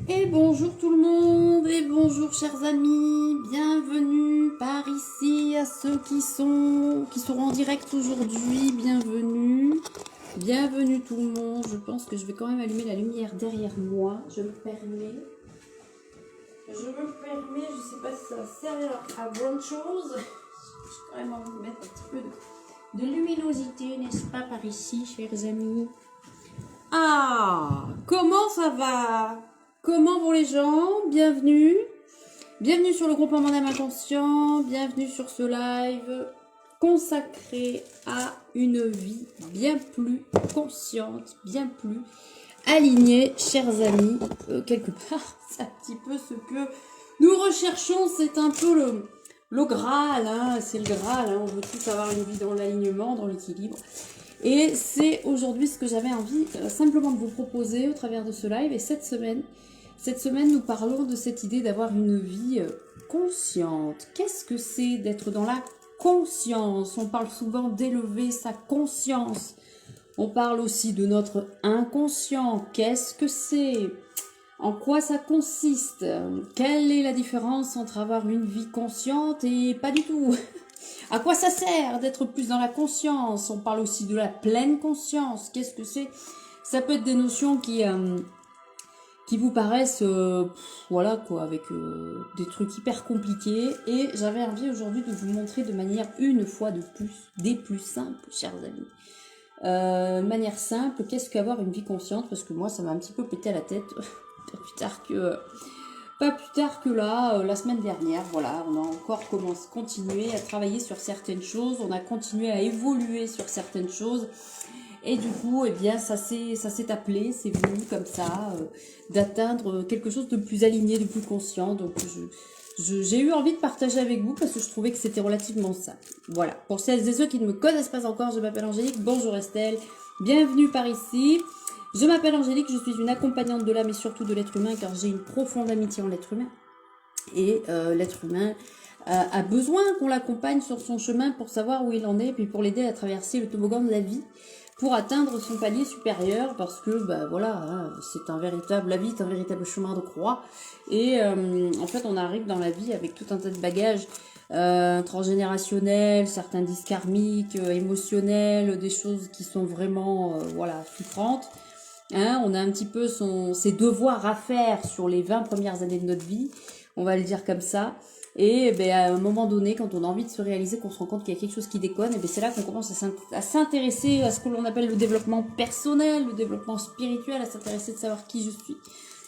Et bonjour tout le monde, et bonjour chers amis, bienvenue par ici à ceux qui seront en direct aujourd'hui, bienvenue tout le monde. Je pense que je vais quand même allumer la lumière derrière moi, je me permets, je sais pas si ça va servir à bonne chose, j'ai quand même envie de mettre un petit peu de luminosité, n'est-ce pas, par ici, chers amis. Ah, comment ça va? Comment vont les gens? Bienvenue. Bienvenue sur le groupe Amandine Inconscient. Bienvenue sur ce live consacré à une vie bien plus consciente, bien plus alignée, chers amis. Quelque part, c'est un petit peu ce que nous recherchons. C'est un peu le Graal, hein, c'est le Graal. Hein. On veut tous avoir une vie dans l'alignement, dans l'équilibre. Et c'est aujourd'hui ce que j'avais envie simplement de vous proposer au travers de ce live. Et cette semaine, nous parlons de cette idée d'avoir une vie consciente. Qu'est-ce que c'est d'être dans la conscience? On parle souvent d'élever sa conscience. On parle aussi de notre inconscient. Qu'est-ce que c'est? En quoi ça consiste? Quelle est la différence entre avoir une vie consciente et pas du tout? À quoi ça sert d'être plus dans la conscience? On parle aussi de la pleine conscience. Qu'est-ce que c'est? Ça peut être des notions qui vous paraissent, voilà quoi, avec des trucs hyper compliqués. Et j'avais envie aujourd'hui de vous montrer de manière, une fois de plus, des plus simples, chers amis. Manière simple, qu'est-ce qu'avoir une vie consciente? Parce que moi, ça m'a un petit peu pété à la tête, pas plus tard que là, la semaine dernière, voilà, on a encore continué à travailler sur certaines choses, on a continué à évoluer sur certaines choses, et du coup, eh bien, ça s'est appelé, c'est venu comme ça, d'atteindre quelque chose de plus aligné, de plus conscient. Donc, j'ai eu envie de partager avec vous parce que je trouvais que c'était relativement simple. Voilà. Pour celles et ceux qui ne me connaissent pas encore, je m'appelle Angélique. Bonjour Estelle. Bienvenue par ici. Je m'appelle Angélique, je suis une accompagnante de l'âme et surtout de l'être humain car j'ai une profonde amitié en l'être humain. Et l'être humain a besoin qu'on l'accompagne sur son chemin pour savoir où il en est, puis pour l'aider à traverser le toboggan de la vie, pour atteindre son palier supérieur, parce que bah voilà, hein, la vie est un véritable chemin de croix. Et en fait, on arrive dans la vie avec tout un tas de bagages transgénérationnels, certains disques karmiques, émotionnels, des choses qui sont vraiment voilà, souffrantes. Hein, on a un petit peu ses devoirs à faire sur les 20 premières années de notre vie, on va le dire comme ça. Et ben, à un moment donné, quand on a envie de se réaliser, qu'on se rend compte qu'il y a quelque chose qui déconne, et ben, c'est là qu'on commence à s'intéresser à ce que l'on appelle le développement personnel, le développement spirituel, à s'intéresser de savoir qui je suis.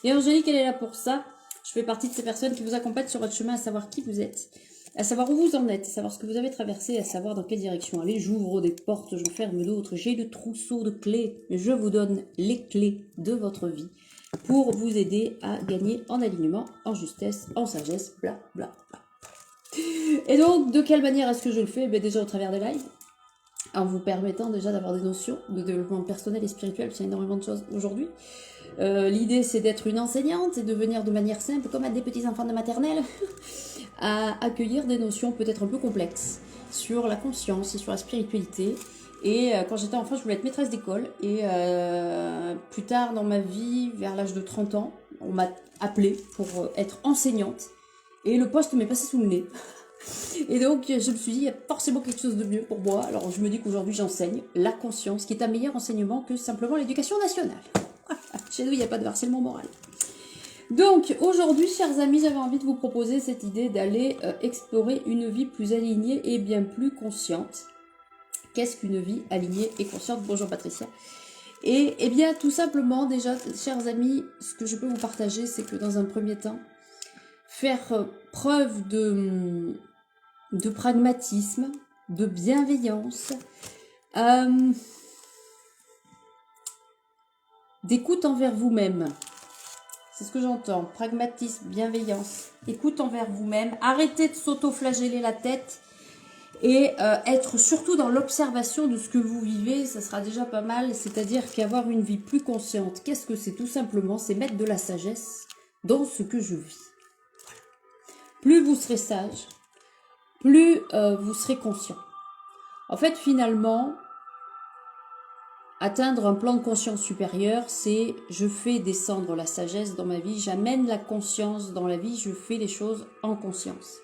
Et Angélique, elle est là pour ça. Je fais partie de ces personnes qui vous accompagnent sur votre chemin à savoir qui vous êtes, à savoir où vous en êtes, à savoir ce que vous avez traversé, à savoir dans quelle direction aller. J'ouvre des portes, j'en ferme d'autres, j'ai le trousseau de clés. Je vous donne les clés de votre vie pour vous aider à gagner en alignement, en justesse, en sagesse, bla bla bla. Et donc, de quelle manière est-ce que je le fais? Ben, déjà au travers des lives, en vous permettant déjà d'avoir des notions de développement personnel et spirituel, c'est énormément de choses aujourd'hui. L'idée, c'est d'être une enseignante et de venir de manière simple, comme à des petits enfants de maternelle, à accueillir des notions peut-être un peu complexes sur la conscience et sur la spiritualité. Et quand j'étais enfant, je voulais être maîtresse d'école. Et plus tard dans ma vie, vers l'âge de 30 ans, on m'a appelée pour être enseignante. Et le poste m'est passé sous le nez. Et donc, je me suis dit, il y a forcément quelque chose de mieux pour moi. Alors, je me dis qu'aujourd'hui, j'enseigne la conscience, qui est un meilleur enseignement que simplement l'éducation nationale. Chez nous, il n'y a pas de harcèlement moral. Donc, aujourd'hui, chers amis, j'avais envie de vous proposer cette idée d'aller explorer une vie plus alignée et bien plus consciente. Qu'est-ce qu'une vie alignée et consciente? Bonjour Patricia. Et eh bien, tout simplement, déjà, chers amis, ce que je peux vous partager, c'est que dans un premier temps, faire preuve de pragmatisme, de bienveillance, d'écoute envers vous-même. C'est ce que j'entends. Pragmatisme, bienveillance, écoute envers vous-même. Arrêtez de s'auto-flageller la tête et être surtout dans l'observation de ce que vous vivez, ça sera déjà pas mal. C'est-à-dire qu'avoir une vie plus consciente, qu'est-ce que c'est? Tout simplement, c'est mettre de la sagesse dans ce que je vis. Voilà. Plus vous serez sage, plus vous serez conscient. En fait, finalement, atteindre un plan de conscience supérieur, c'est je fais descendre la sagesse dans ma vie, j'amène la conscience dans la vie, je fais les choses en conscience.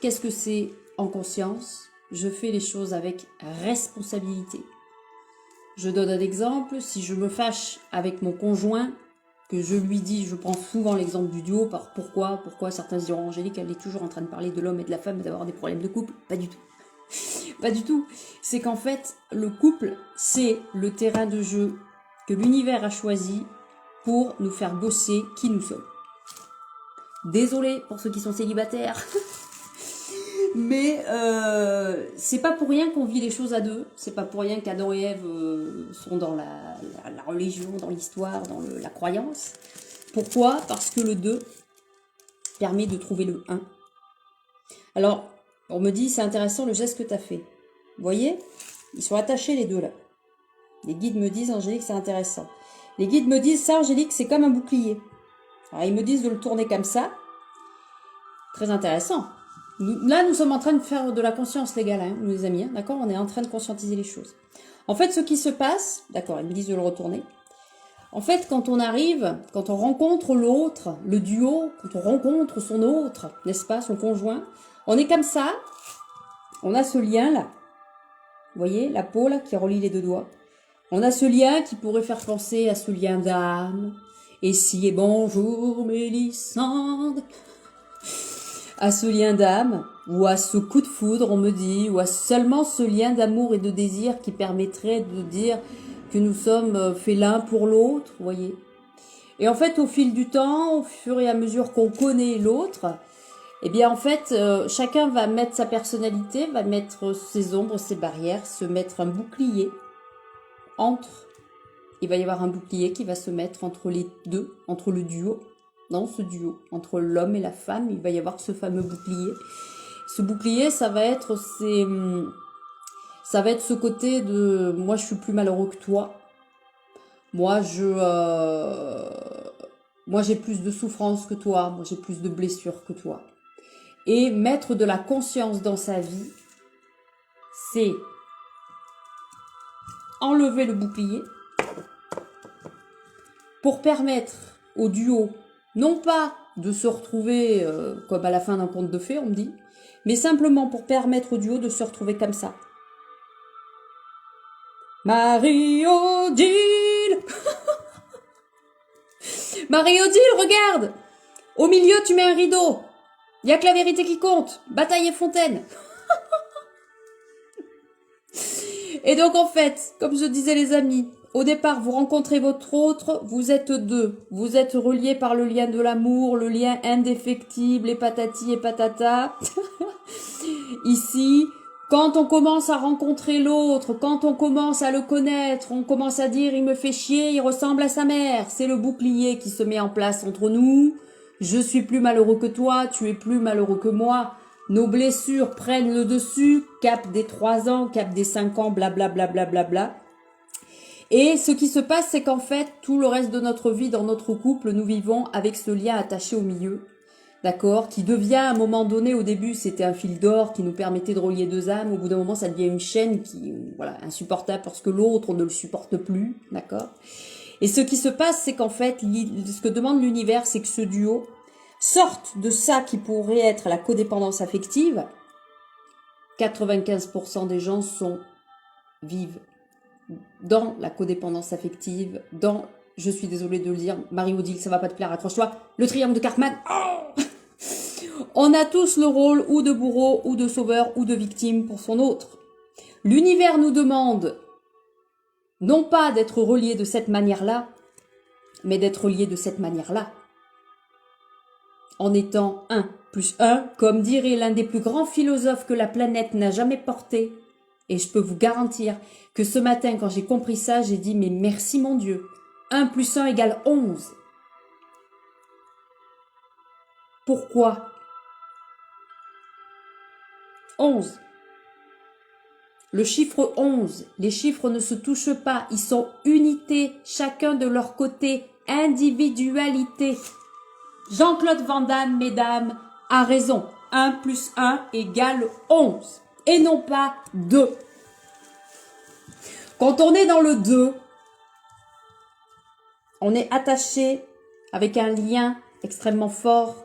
Qu'est-ce que c'est en conscience? Je fais les choses avec responsabilité. Je donne un exemple, si je me fâche avec mon conjoint, que je lui dis, je prends souvent l'exemple du duo, pourquoi certains diront Angélique, elle est toujours en train de parler de l'homme et de la femme et d'avoir des problèmes de couple? Pas du tout. Pas du tout. C'est qu'en fait, le couple, c'est le terrain de jeu que l'univers a choisi pour nous faire bosser qui nous sommes. Désolée pour ceux qui sont célibataires. Mais c'est pas pour rien qu'on vit les choses à deux. C'est pas pour rien qu'Adam et Ève sont dans la religion, dans l'histoire, dans la croyance. Pourquoi? Parce que le 2 permet de trouver le 1. Alors, on me dit, c'est intéressant le geste que tu as fait. Vous voyez? Ils sont attachés les deux là. Les guides me disent, Angélique, c'est intéressant. Les guides me disent, ça, Angélique, c'est comme un bouclier. Alors, ils me disent de le tourner comme ça. Très intéressant. Là, nous sommes en train de faire de la conscience légale, hein, nous les amis. Hein, d'accord? On est en train de conscientiser les choses. En fait, ce qui se passe, d'accord, ils me disent de le retourner. En fait, quand on arrive, quand on rencontre l'autre, le duo, quand on rencontre son autre, n'est-ce pas, son conjoint, on est comme ça, on a ce lien-là. Vous voyez, la peau là qui relie les deux doigts. On a ce lien qui pourrait faire penser à ce lien d'âme. Et si et bonjour Mélissande. À ce lien d'âme, ou à ce coup de foudre, on me dit, ou à seulement ce lien d'amour et de désir qui permettrait de dire que nous sommes faits l'un pour l'autre, vous voyez. Et en fait, au fil du temps, au fur et à mesure qu'on connaît l'autre, eh bien en fait, chacun va mettre sa personnalité, va mettre ses ombres, ses barrières, se mettre un bouclier entre. Il va y avoir un bouclier qui va se mettre entre les deux, entre le duo. Dans ce duo, entre l'homme et la femme, il va y avoir ce fameux bouclier. Ce bouclier, ça va être ce côté de moi je suis plus malheureux que toi. Moi j'ai plus de souffrance que toi, moi j'ai plus de blessures que toi. Et mettre de la conscience dans sa vie, c'est enlever le bouclier pour permettre au duo non pas de se retrouver comme à la fin d'un conte de fées, on me dit, mais simplement pour permettre au duo de se retrouver comme ça. Marie-Odile Marie-Odile, regarde! Au milieu, tu mets un rideau. Il n'y a que la vérité qui compte. Bataille et Fontaine. Et donc, en fait, comme je disais les amis, au départ, vous rencontrez votre autre, vous êtes deux. Vous êtes reliés par le lien de l'amour, le lien indéfectible, et patati et patata. Ici, quand on commence à rencontrer l'autre, quand on commence à le connaître, on commence à dire « il me fait chier, il ressemble à sa mère ». C'est le bouclier qui se met en place entre nous. Je suis plus malheureux que toi, tu es plus malheureux que moi. Nos blessures prennent le dessus, cap des 3 ans, cap des 5 ans, blablabla. Bla, bla, bla, bla. Et ce qui se passe, c'est qu'en fait, tout le reste de notre vie, dans notre couple, nous vivons avec ce lien attaché au milieu, d'accord, qui devient à un moment donné, au début, c'était un fil d'or qui nous permettait de relier deux âmes. Au bout d'un moment, ça devient une chaîne qui, voilà, insupportable parce que l'autre, on ne le supporte plus, d'accord. Et ce qui se passe, c'est qu'en fait, ce que demande l'univers, c'est que ce duo sorte de ça qui pourrait être la codépendance affective. 95% des gens vivent dans la codépendance affective, dans, je suis désolée de le dire, Marie-Odile, ça va pas te plaire, accroche-toi, le triangle de Cartman. Oh, on a tous le rôle ou de bourreau, ou de sauveur, ou de victime pour son autre. L'univers nous demande non pas d'être reliés de cette manière-là, mais d'être reliés de cette manière-là. En étant 1 plus 1, comme dirait l'un des plus grands philosophes que la planète n'a jamais porté. Et je peux vous garantir que ce matin, quand j'ai compris ça, j'ai dit, mais merci mon Dieu, 1 plus 1 égale 11. Pourquoi 11. Le chiffre 11, les chiffres ne se touchent pas, ils sont unités, chacun de leur côté, individualité. Jean-Claude Van Damme, mesdames, a raison. 1 plus 1 égale 11. Et non pas 2. Quand on est dans le 2, on est attaché avec un lien extrêmement fort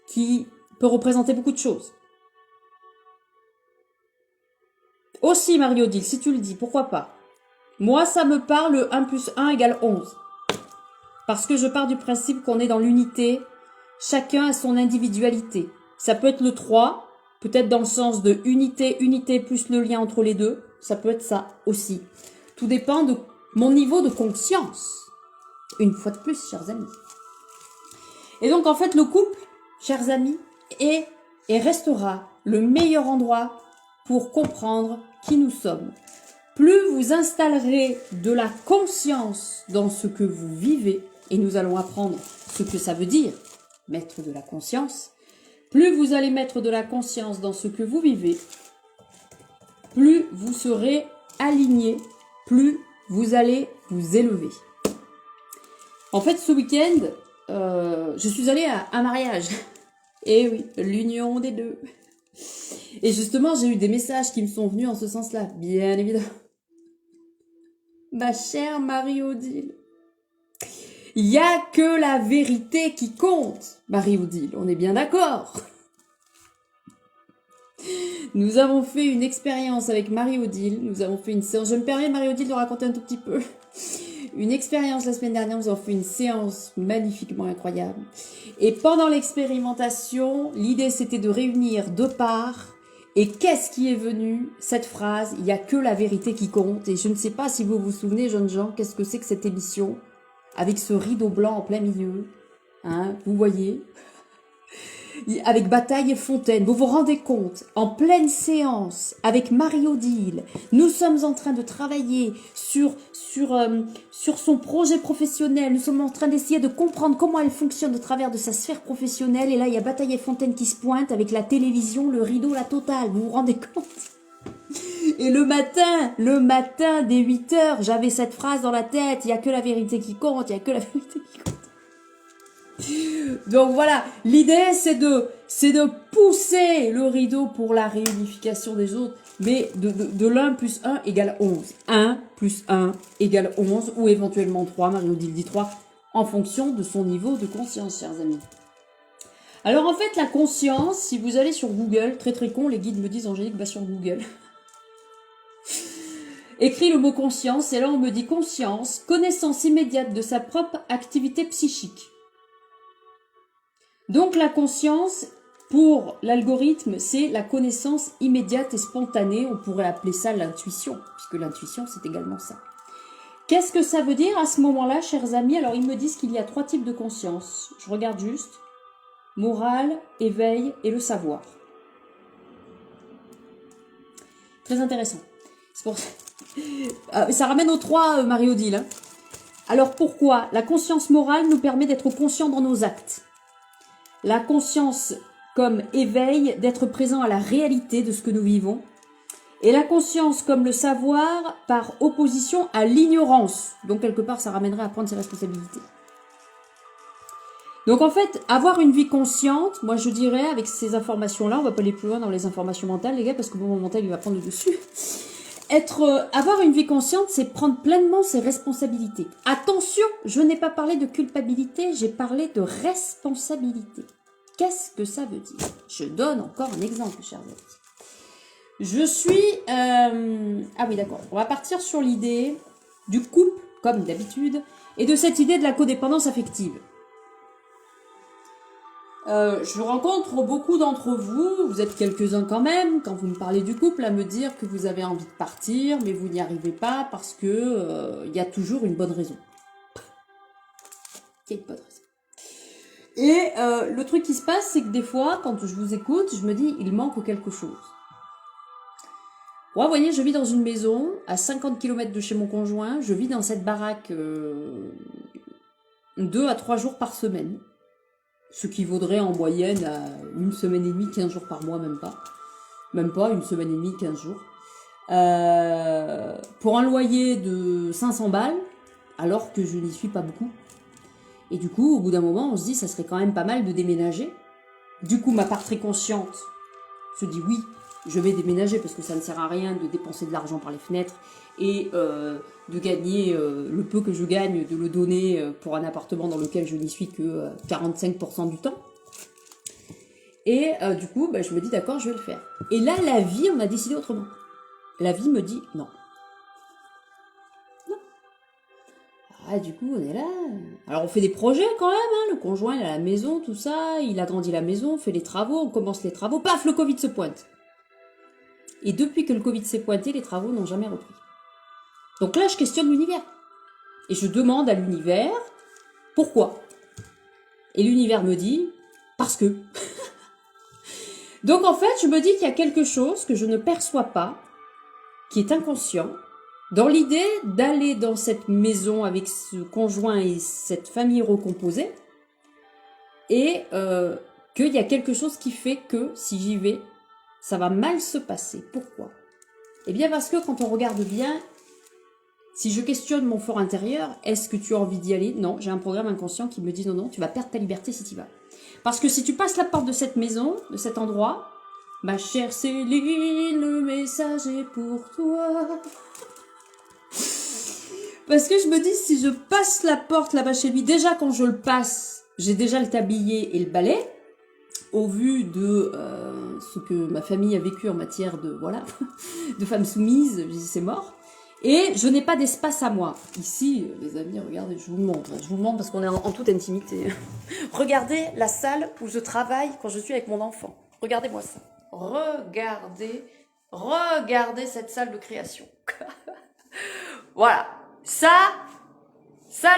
qui peut représenter beaucoup de choses. Aussi, Marie-Odile, si tu le dis, pourquoi pas? Moi, ça me parle 1 plus 1 égale 11. Parce que je pars du principe qu'on est dans l'unité, chacun a son individualité. Ça peut être le 3, peut-être dans le sens de unité plus le lien entre les deux. Ça peut être ça aussi. Tout dépend de mon niveau de conscience. Une fois de plus, chers amis. Et donc, en fait, le couple, chers amis, est et restera le meilleur endroit pour comprendre qui nous sommes. Plus vous installerez de la conscience dans ce que vous vivez, et nous allons apprendre ce que ça veut dire, mettre de la conscience, plus vous allez mettre de la conscience dans ce que vous vivez, plus vous serez aligné, plus vous allez vous élever. En fait, ce week-end, je suis allée à un mariage. Et oui, l'union des deux. Et justement, j'ai eu des messages qui me sont venus en ce sens-là, bien évidemment. Ma chère Marie-Odile, il n'y a que la vérité qui compte, Marie-Odile, on est bien d'accord. Nous avons fait une expérience avec Marie-Odile, nous avons fait une séance, je me permets Marie-Odile de raconter un tout petit peu. Une expérience la semaine dernière, nous avons fait une séance magnifiquement incroyable. Et pendant l'expérimentation, l'idée c'était de réunir deux parts. Et qu'est-ce qui est venu? Cette phrase, il n'y a que la vérité qui compte. Et je ne sais pas si vous vous souvenez, jeunes gens, qu'est-ce que c'est que cette émission? Avec ce rideau blanc en plein milieu. Hein, vous voyez? Avec Bataille et Fontaine, vous vous rendez compte, en pleine séance, avec Marie-Odile, nous sommes en train de travailler sur son projet professionnel, nous sommes en train d'essayer de comprendre comment elle fonctionne au travers de sa sphère professionnelle, et là il y a Bataille et Fontaine qui se pointe avec la télévision, le rideau, la totale, vous vous rendez compte? Et le matin, dès 8h, j'avais cette phrase dans la tête, il n'y a que la vérité qui compte, il n'y a que la vérité qui compte. Donc voilà, l'idée c'est de pousser le rideau pour la réunification des autres, mais de l'1 plus 1 égale 11. 1 plus 1 égale 11, ou éventuellement 3, Marie-Odile dit 3, en fonction de son niveau de conscience, chers amis. Alors en fait, la conscience, si vous allez sur Google, très très con, les guides me disent, Angélique, va sur Google. Écris le mot conscience, et là on me dit conscience, connaissance immédiate de sa propre activité psychique. Donc la conscience, pour l'algorithme, c'est la connaissance immédiate et spontanée. On pourrait appeler ça l'intuition, puisque l'intuition, c'est également ça. Qu'est-ce que ça veut dire à ce moment-là, chers amis? Alors, ils me disent qu'il y a 3 types de conscience. Je regarde juste. Morale, éveil et le savoir. Très intéressant. C'est pour ça. Ça ramène aux 3, Marie-Odile. Hein. Alors, pourquoi? La conscience morale nous permet d'être conscients dans nos actes. La conscience comme éveil, d'être présent à la réalité de ce que nous vivons. Et la conscience comme le savoir par opposition à l'ignorance. Donc quelque part, ça ramènerait à prendre ses responsabilités. Donc en fait, avoir une vie consciente, moi je dirais, avec ces informations-là, on va pas aller plus loin dans les informations mentales, les gars, parce que mon mental, il va prendre le dessus. Avoir une vie consciente, c'est prendre pleinement ses responsabilités. Attention, je n'ai pas parlé de culpabilité, j'ai parlé de responsabilité. Qu'est-ce que ça veut dire? Je donne encore un exemple, chers amis. Je suis... Ah oui, d'accord. On va partir sur l'idée du couple, comme d'habitude, et de cette idée de la codépendance affective. Je rencontre beaucoup d'entre vous, vous êtes quelques-uns quand même, quand vous me parlez du couple, à me dire que vous avez envie de partir, mais vous n'y arrivez pas parce que y a toujours une bonne raison. Il y a une bonne raison. Et le truc qui se passe, c'est que des fois, quand je vous écoute, je me dis, il manque quelque chose. Moi, vous voyez, je vis dans une maison, à 50 km de chez mon conjoint, je vis dans cette baraque 2 à 3 jours par semaine. Ce qui vaudrait en moyenne à 1 semaine et demie, 15 jours par mois, même pas. Même pas, 1 semaine et demie, 15 jours. Pour un loyer de 500 balles, alors que je n'y suis pas beaucoup. Et du coup, au bout d'un moment, on se dit, ça serait quand même pas mal de déménager. Du coup, ma part très consciente se dit, oui, je vais déménager parce que ça ne sert à rien de dépenser de l'argent par les fenêtres et de gagner le peu que je gagne, de le donner pour un appartement dans lequel je n'y suis que 45% du temps. Et du coup, bah, je me dis d'accord, je vais le faire. Et là, la vie, on a décidé autrement. La vie me dit non. Ah, du coup, on est là. Alors, on fait des projets quand même, hein. Le conjoint, il a la maison, tout ça. Il agrandit la maison, on fait les travaux, on commence les travaux. Paf, le Covid se pointe. Et depuis que le Covid s'est pointé, les travaux n'ont jamais repris. Donc là, je questionne l'univers. Et je demande à l'univers, pourquoi? Et l'univers me dit, parce que. Donc en fait, je me dis qu'il y a quelque chose que je ne perçois pas, qui est inconscient, dans l'idée d'aller dans cette maison avec ce conjoint et cette famille recomposée, et qu'il y a quelque chose qui fait que, si j'y vais, ça va mal se passer. Pourquoi? Eh bien parce que quand on regarde bien, si je questionne mon fort intérieur, est-ce que tu as envie d'y aller? Non, j'ai un programme inconscient qui me dit non, non, tu vas perdre ta liberté si tu y vas. Parce que si tu passes la porte de cette maison, de cet endroit, ma chère Céline, le message est pour toi. Parce que je me dis, si je passe la porte là-bas chez lui, déjà quand je le passe, j'ai déjà le tablier et le balai, au vu de ce que ma famille a vécu en matière de, voilà, de femmes soumises, je dis c'est mort. Et je n'ai pas d'espace à moi. Ici, les amis, regardez, je vous montre parce qu'on est en toute intimité. Regardez la salle où je travaille quand je suis avec mon enfant. Regardez-moi ça. Regardez cette salle de création. Voilà. Ça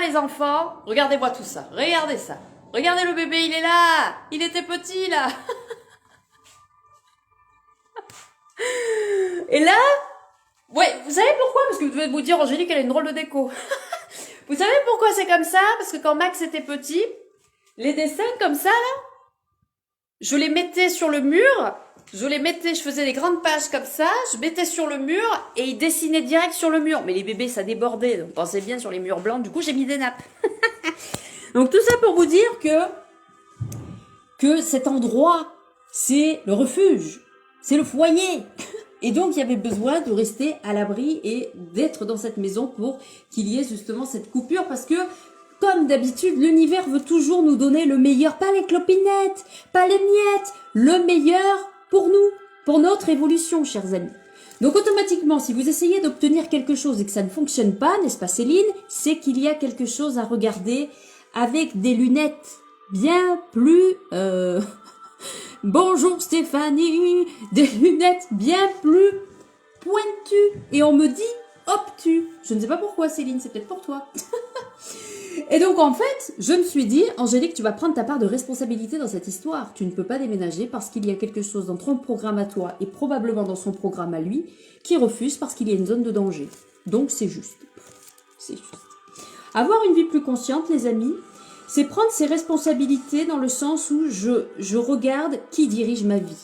les enfants, regardez-moi tout ça. Regardez ça. Regardez le bébé, il est là. Il était petit là. Et là, ouais, vous savez pourquoi? Parce que vous devez vous dire, Angélique, elle a une drôle de déco. Vous savez pourquoi c'est comme ça? Parce que quand Max était petit, les dessins comme ça, là, je les mettais sur le mur, je faisais des grandes pages comme ça, je mettais sur le mur et il dessinait direct sur le mur. Mais les bébés, ça débordait, donc pensez bien sur les murs blancs, du coup j'ai mis des nappes. Donc tout ça pour vous dire que cet endroit, c'est le refuge, c'est le foyer. Et donc, il y avait besoin de rester à l'abri et d'être dans cette maison pour qu'il y ait justement cette coupure. Parce que, comme d'habitude, l'univers veut toujours nous donner le meilleur. Pas les clopinettes, pas les miettes. Le meilleur pour nous, pour notre évolution, chers amis. Donc, automatiquement, si vous essayez d'obtenir quelque chose et que ça ne fonctionne pas, n'est-ce pas Céline? C'est qu'il y a quelque chose à regarder avec des lunettes bien plus... Bonjour Stéphanie, des lunettes bien plus pointues. Et on me dit obtus. Je ne sais pas pourquoi Céline, c'est peut-être pour toi. Et donc en fait, je me suis dit, Angélique, tu vas prendre ta part de responsabilité dans cette histoire. Tu ne peux pas déménager parce qu'il y a quelque chose dans ton programme à toi et probablement dans son programme à lui qui refuse parce qu'il y a une zone de danger. Donc c'est juste. C'est juste. Avoir une vie plus consciente, les amis, c'est prendre ses responsabilités dans le sens où je regarde qui dirige ma vie.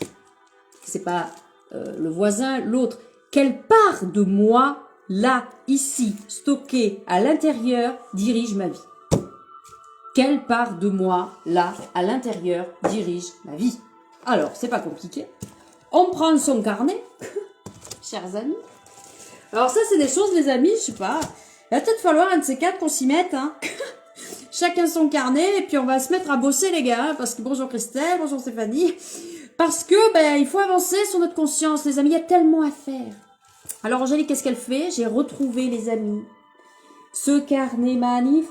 C'est pas le voisin, l'autre. Quelle part de moi, là, ici, stockée à l'intérieur, dirige ma vie? Quelle part de moi, là, à l'intérieur, dirige ma vie? Alors, c'est pas compliqué. On prend son carnet, chers amis. Alors ça, c'est des choses, les amis, je sais pas. Il va peut-être falloir un de ces quatre qu'on s'y mette, hein. Chacun son carnet, et puis on va se mettre à bosser, les gars, parce que bonjour Christelle, bonjour Stéphanie, parce que, ben, il faut avancer sur notre conscience, les amis, il y a tellement à faire. Alors, Angélique, qu'est-ce qu'elle fait? J'ai retrouvé, les amis, ce carnet magnifique,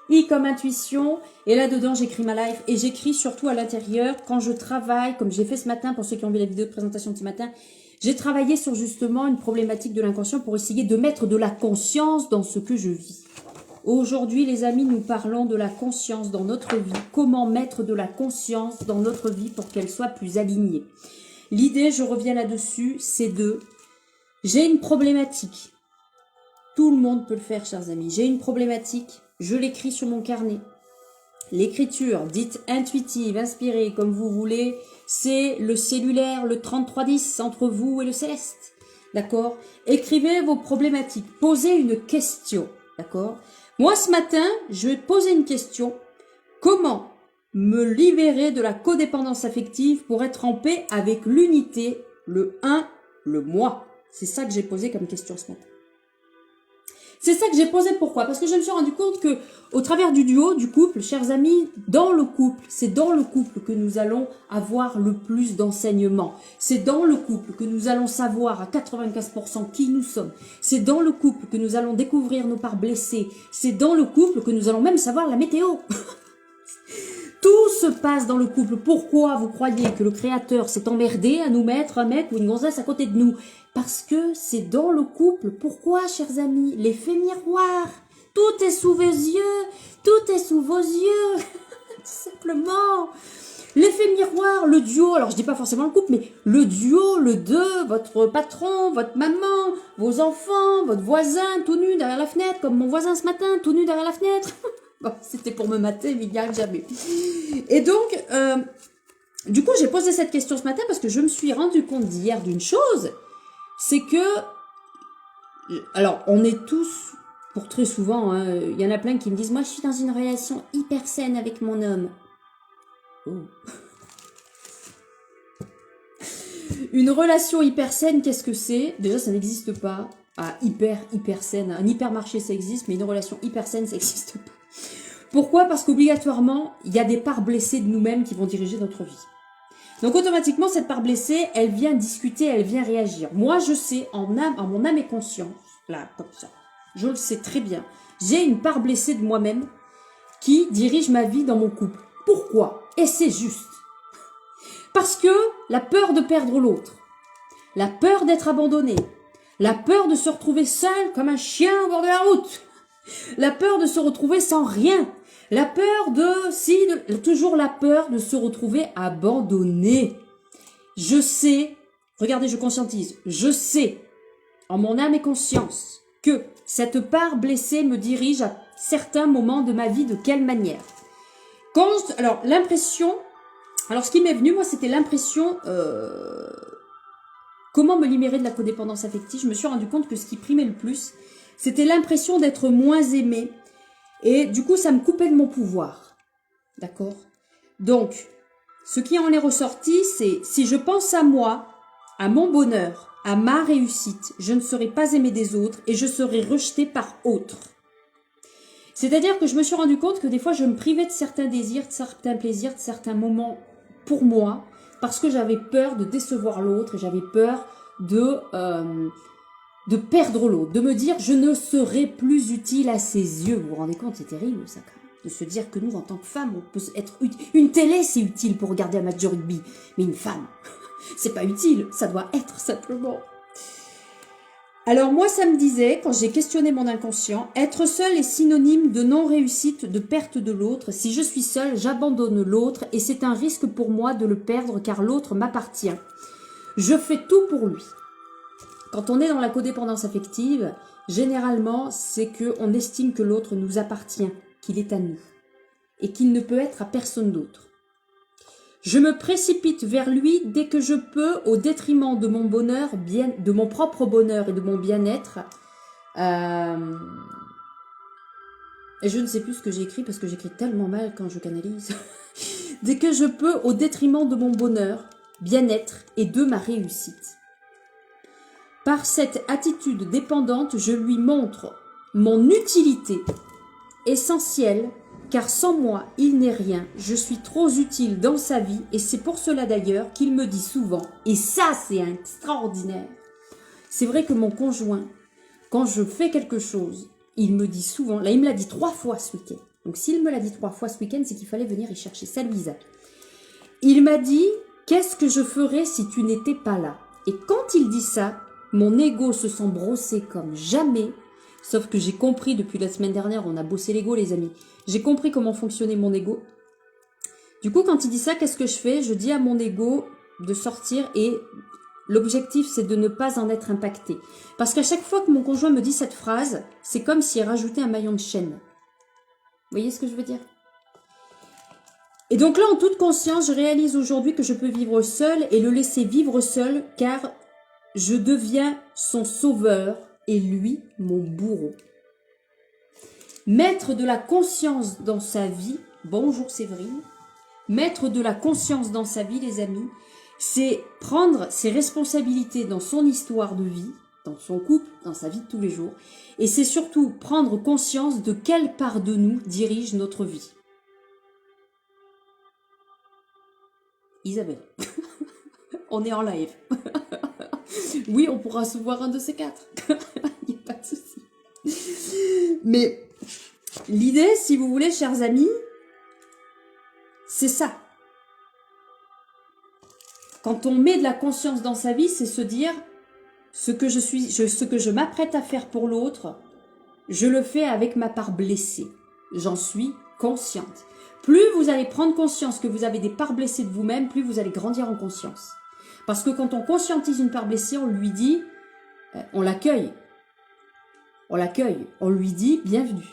I comme intuition, et là-dedans, j'écris ma life, et j'écris surtout à l'intérieur, quand je travaille, comme j'ai fait ce matin, pour ceux qui ont vu la vidéo de présentation de ce matin, j'ai travaillé sur justement une problématique de l'inconscient pour essayer de mettre de la conscience dans ce que je vis. Aujourd'hui, les amis, nous parlons de la conscience dans notre vie. Comment mettre de la conscience dans notre vie pour qu'elle soit plus alignée. L'idée, je reviens là-dessus, c'est j'ai une problématique. Tout le monde peut le faire, chers amis. J'ai une problématique, je l'écris sur mon carnet. L'écriture, dite intuitive, inspirée, comme vous voulez, c'est le cellulaire, le 3310 entre vous et le céleste. D'accord? Écrivez vos problématiques. Posez une question. D'accord? Moi, ce matin, je vais te poser une question. Comment me libérer de la codépendance affective pour être en paix avec l'unité, le un, le moi? C'est ça que j'ai posé comme question ce matin. C'est ça que j'ai posé. Pourquoi? Parce que je me suis rendu compte que au travers du duo, du couple, chers amis, dans le couple, c'est dans le couple que nous allons avoir le plus d'enseignements. C'est dans le couple que nous allons savoir à 95% qui nous sommes. C'est dans le couple que nous allons découvrir nos parts blessées. C'est dans le couple que nous allons même savoir la météo. Tout se passe dans le couple. Pourquoi vous croyez que le Créateur s'est emmerdé à nous mettre un mec ou une gonzesse à côté de nous? Parce que c'est dans le couple. Pourquoi, chers amis? L'effet miroir. Tout est sous vos yeux. Tout est sous vos yeux. Tout simplement. L'effet miroir, le duo. Alors, je dis pas forcément le couple, mais le duo, le deux, votre patron, votre maman, vos enfants, votre voisin, tout nu derrière la fenêtre, comme mon voisin ce matin, tout nu derrière la fenêtre. Bon, c'était pour me mater, mais il n'y arrive jamais. Et donc, du coup, j'ai posé cette question ce matin parce que je me suis rendu compte d'hier d'une chose, c'est que, alors, on est tous, pour très souvent, hein, il y en a plein qui me disent, moi, je suis dans une relation hyper saine avec mon homme. Oh. Une relation hyper saine, qu'est-ce que c'est? Déjà, ça n'existe pas. Ah, hyper saine. Un hypermarché, ça existe, mais une relation hyper saine, ça n'existe pas. Pourquoi? Parce qu'obligatoirement, il y a des parts blessées de nous-mêmes qui vont diriger notre vie. Donc automatiquement, cette part blessée, elle vient discuter, elle vient réagir. Moi, je sais, en mon âme et conscience, là, comme ça, je le sais très bien, j'ai une part blessée de moi-même qui dirige ma vie dans mon couple. Pourquoi? Et c'est juste. Parce que la peur de perdre l'autre, la peur d'être abandonné, la peur de se retrouver seul comme un chien au bord de la route, la peur de se retrouver sans rien, la peur toujours la peur de se retrouver abandonné. Je sais, regardez, je conscientise, je sais, en mon âme et conscience, que cette part blessée me dirige à certains moments de ma vie. De quelle manière? Alors, l'impression, alors ce qui m'est venu, moi, c'était l'impression, comment me libérer de la codépendance affective. Je me suis rendu compte que ce qui primait le plus, c'était l'impression d'être moins aimée. Et du coup, ça me coupait de mon pouvoir. D'accord? Donc, ce qui en est ressorti, c'est si je pense à moi, à mon bonheur, à ma réussite, je ne serai pas aimée des autres et je serai rejetée par autres. C'est-à-dire que je me suis rendu compte que des fois, je me privais de certains désirs, de certains plaisirs, de certains moments pour moi, parce que j'avais peur de décevoir l'autre et j'avais peur de perdre l'autre, de me dire je ne serai plus utile à ses yeux. Vous vous rendez compte, c'est terrible ça, quand même, de se dire que nous, en tant que femmes, on peut être utile. Une télé, c'est utile pour regarder un match de rugby, mais une femme, c'est pas utile, ça doit être simplement. Alors moi, ça me disait, quand j'ai questionné mon inconscient, être seul est synonyme de non-réussite, de perte de l'autre. Si je suis seule, j'abandonne l'autre et c'est un risque pour moi de le perdre car l'autre m'appartient. Je fais tout pour lui. Quand on est dans la codépendance affective, généralement, c'est qu'on estime que l'autre nous appartient, qu'il est à nous et qu'il ne peut être à personne d'autre. Je me précipite vers lui dès que je peux, au détriment de mon bonheur, de mon propre bonheur et de mon bien-être. Et je ne sais plus ce que j'ai écrit parce que j'écris tellement mal quand je canalise. Dès que je peux, au détriment de mon bonheur, bien-être et de ma réussite. Par cette attitude dépendante, je lui montre mon utilité essentielle. Car sans moi, il n'est rien, je suis trop utile dans sa vie et c'est pour cela d'ailleurs qu'il me dit souvent, et ça c'est extraordinaire, c'est vrai que mon conjoint, quand je fais quelque chose, il me dit souvent, là il me l'a dit 3 fois ce week-end, donc s'il me l'a dit 3 fois ce week-end, c'est qu'il fallait venir y chercher ça, Louisa. Il m'a dit, qu'est-ce que je ferais si tu n'étais pas là? Et quand il dit ça, mon ego se sent brossé comme jamais. Sauf que j'ai compris depuis la semaine dernière, on a bossé l'ego les amis, j'ai compris comment fonctionnait mon ego. Du coup, quand il dit ça, qu'est-ce que je fais? Je dis à mon ego de sortir et l'objectif, c'est de ne pas en être impacté. Parce qu'à chaque fois que mon conjoint me dit cette phrase, c'est comme s'il rajoutait un maillon de chaîne. Vous voyez ce que je veux dire? Et donc là, en toute conscience, je réalise aujourd'hui que je peux vivre seule et le laisser vivre seul car je deviens son sauveur et lui, mon bourreau. Mettre de la conscience dans sa vie, bonjour Séverine, mettre de la conscience dans sa vie les amis, c'est prendre ses responsabilités dans son histoire de vie, dans son couple, dans sa vie de tous les jours. Et c'est surtout prendre conscience de quelle part de nous dirige notre vie. Isabelle, on est en live. Oui, on pourra se voir un de ces quatre. Il n'y a pas de souci. Mais l'idée, si vous voulez, chers amis, c'est ça. Quand on met de la conscience dans sa vie, c'est se dire ce que je m'apprête à faire pour l'autre, je le fais avec ma part blessée. J'en suis consciente. Plus vous allez prendre conscience que vous avez des parts blessées de vous-même, plus vous allez grandir en conscience. Parce que quand on conscientise une part blessée, on lui dit, on l'accueille. On l'accueille, on lui dit bienvenue.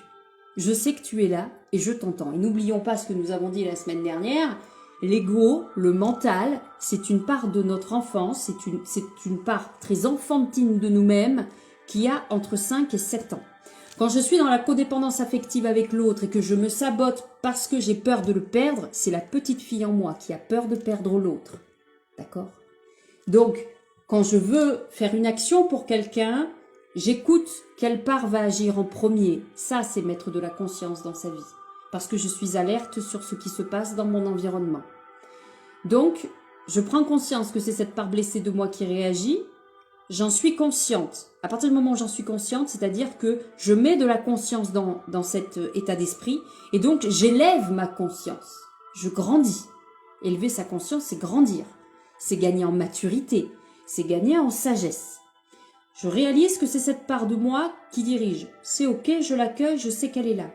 Je sais que tu es là et je t'entends. Et n'oublions pas ce que nous avons dit la semaine dernière, l'ego, le mental, c'est une part de notre enfance, c'est une part très enfantine de nous-mêmes qui a entre 5 et 7 ans. Quand je suis dans la codépendance affective avec l'autre et que je me sabote parce que j'ai peur de le perdre, c'est la petite fille en moi qui a peur de perdre l'autre. D'accord ? Donc, quand je veux faire une action pour quelqu'un, j'écoute quelle part va agir en premier. Ça, c'est mettre de la conscience dans sa vie. Parce que je suis alerte sur ce qui se passe dans mon environnement. Donc, je prends conscience que c'est cette part blessée de moi qui réagit. J'en suis consciente. À partir du moment où j'en suis consciente, c'est-à-dire que je mets de la conscience dans cet état d'esprit et donc j'élève ma conscience. Je grandis. Élever sa conscience, c'est grandir. C'est gagner en maturité. C'est gagner en sagesse. Je réalise que c'est cette part de moi qui dirige. C'est ok, je l'accueille, je sais qu'elle est là.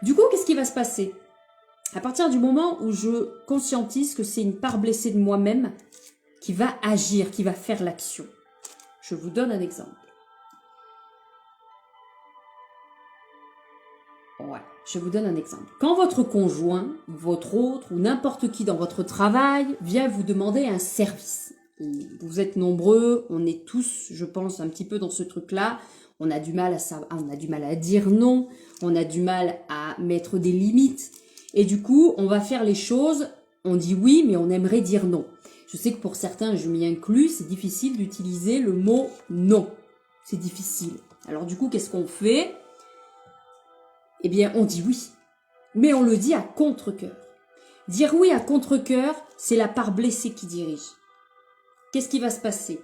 Du coup, qu'est-ce qui va se passer ? À partir du moment où je conscientise que c'est une part blessée de moi-même qui va agir, qui va faire l'action. Je vous donne un exemple. Ouais, je vous donne un exemple. Quand votre conjoint, votre autre ou n'importe qui dans votre travail vient vous demander un service, vous êtes nombreux, on est tous, je pense, un petit peu dans ce truc-là. On a du mal à dire non, on a du mal à mettre des limites. Et du coup, on va faire les choses, on dit oui, mais on aimerait dire non. Je sais que pour certains, je m'y inclus, c'est difficile d'utiliser le mot non. C'est difficile. Alors du coup, qu'est-ce qu'on fait ? Eh bien, on dit oui. Mais on le dit à contre-cœur. Dire oui à contre-cœur, c'est la part blessée qui dirige. Qu'est-ce qui va se passer ?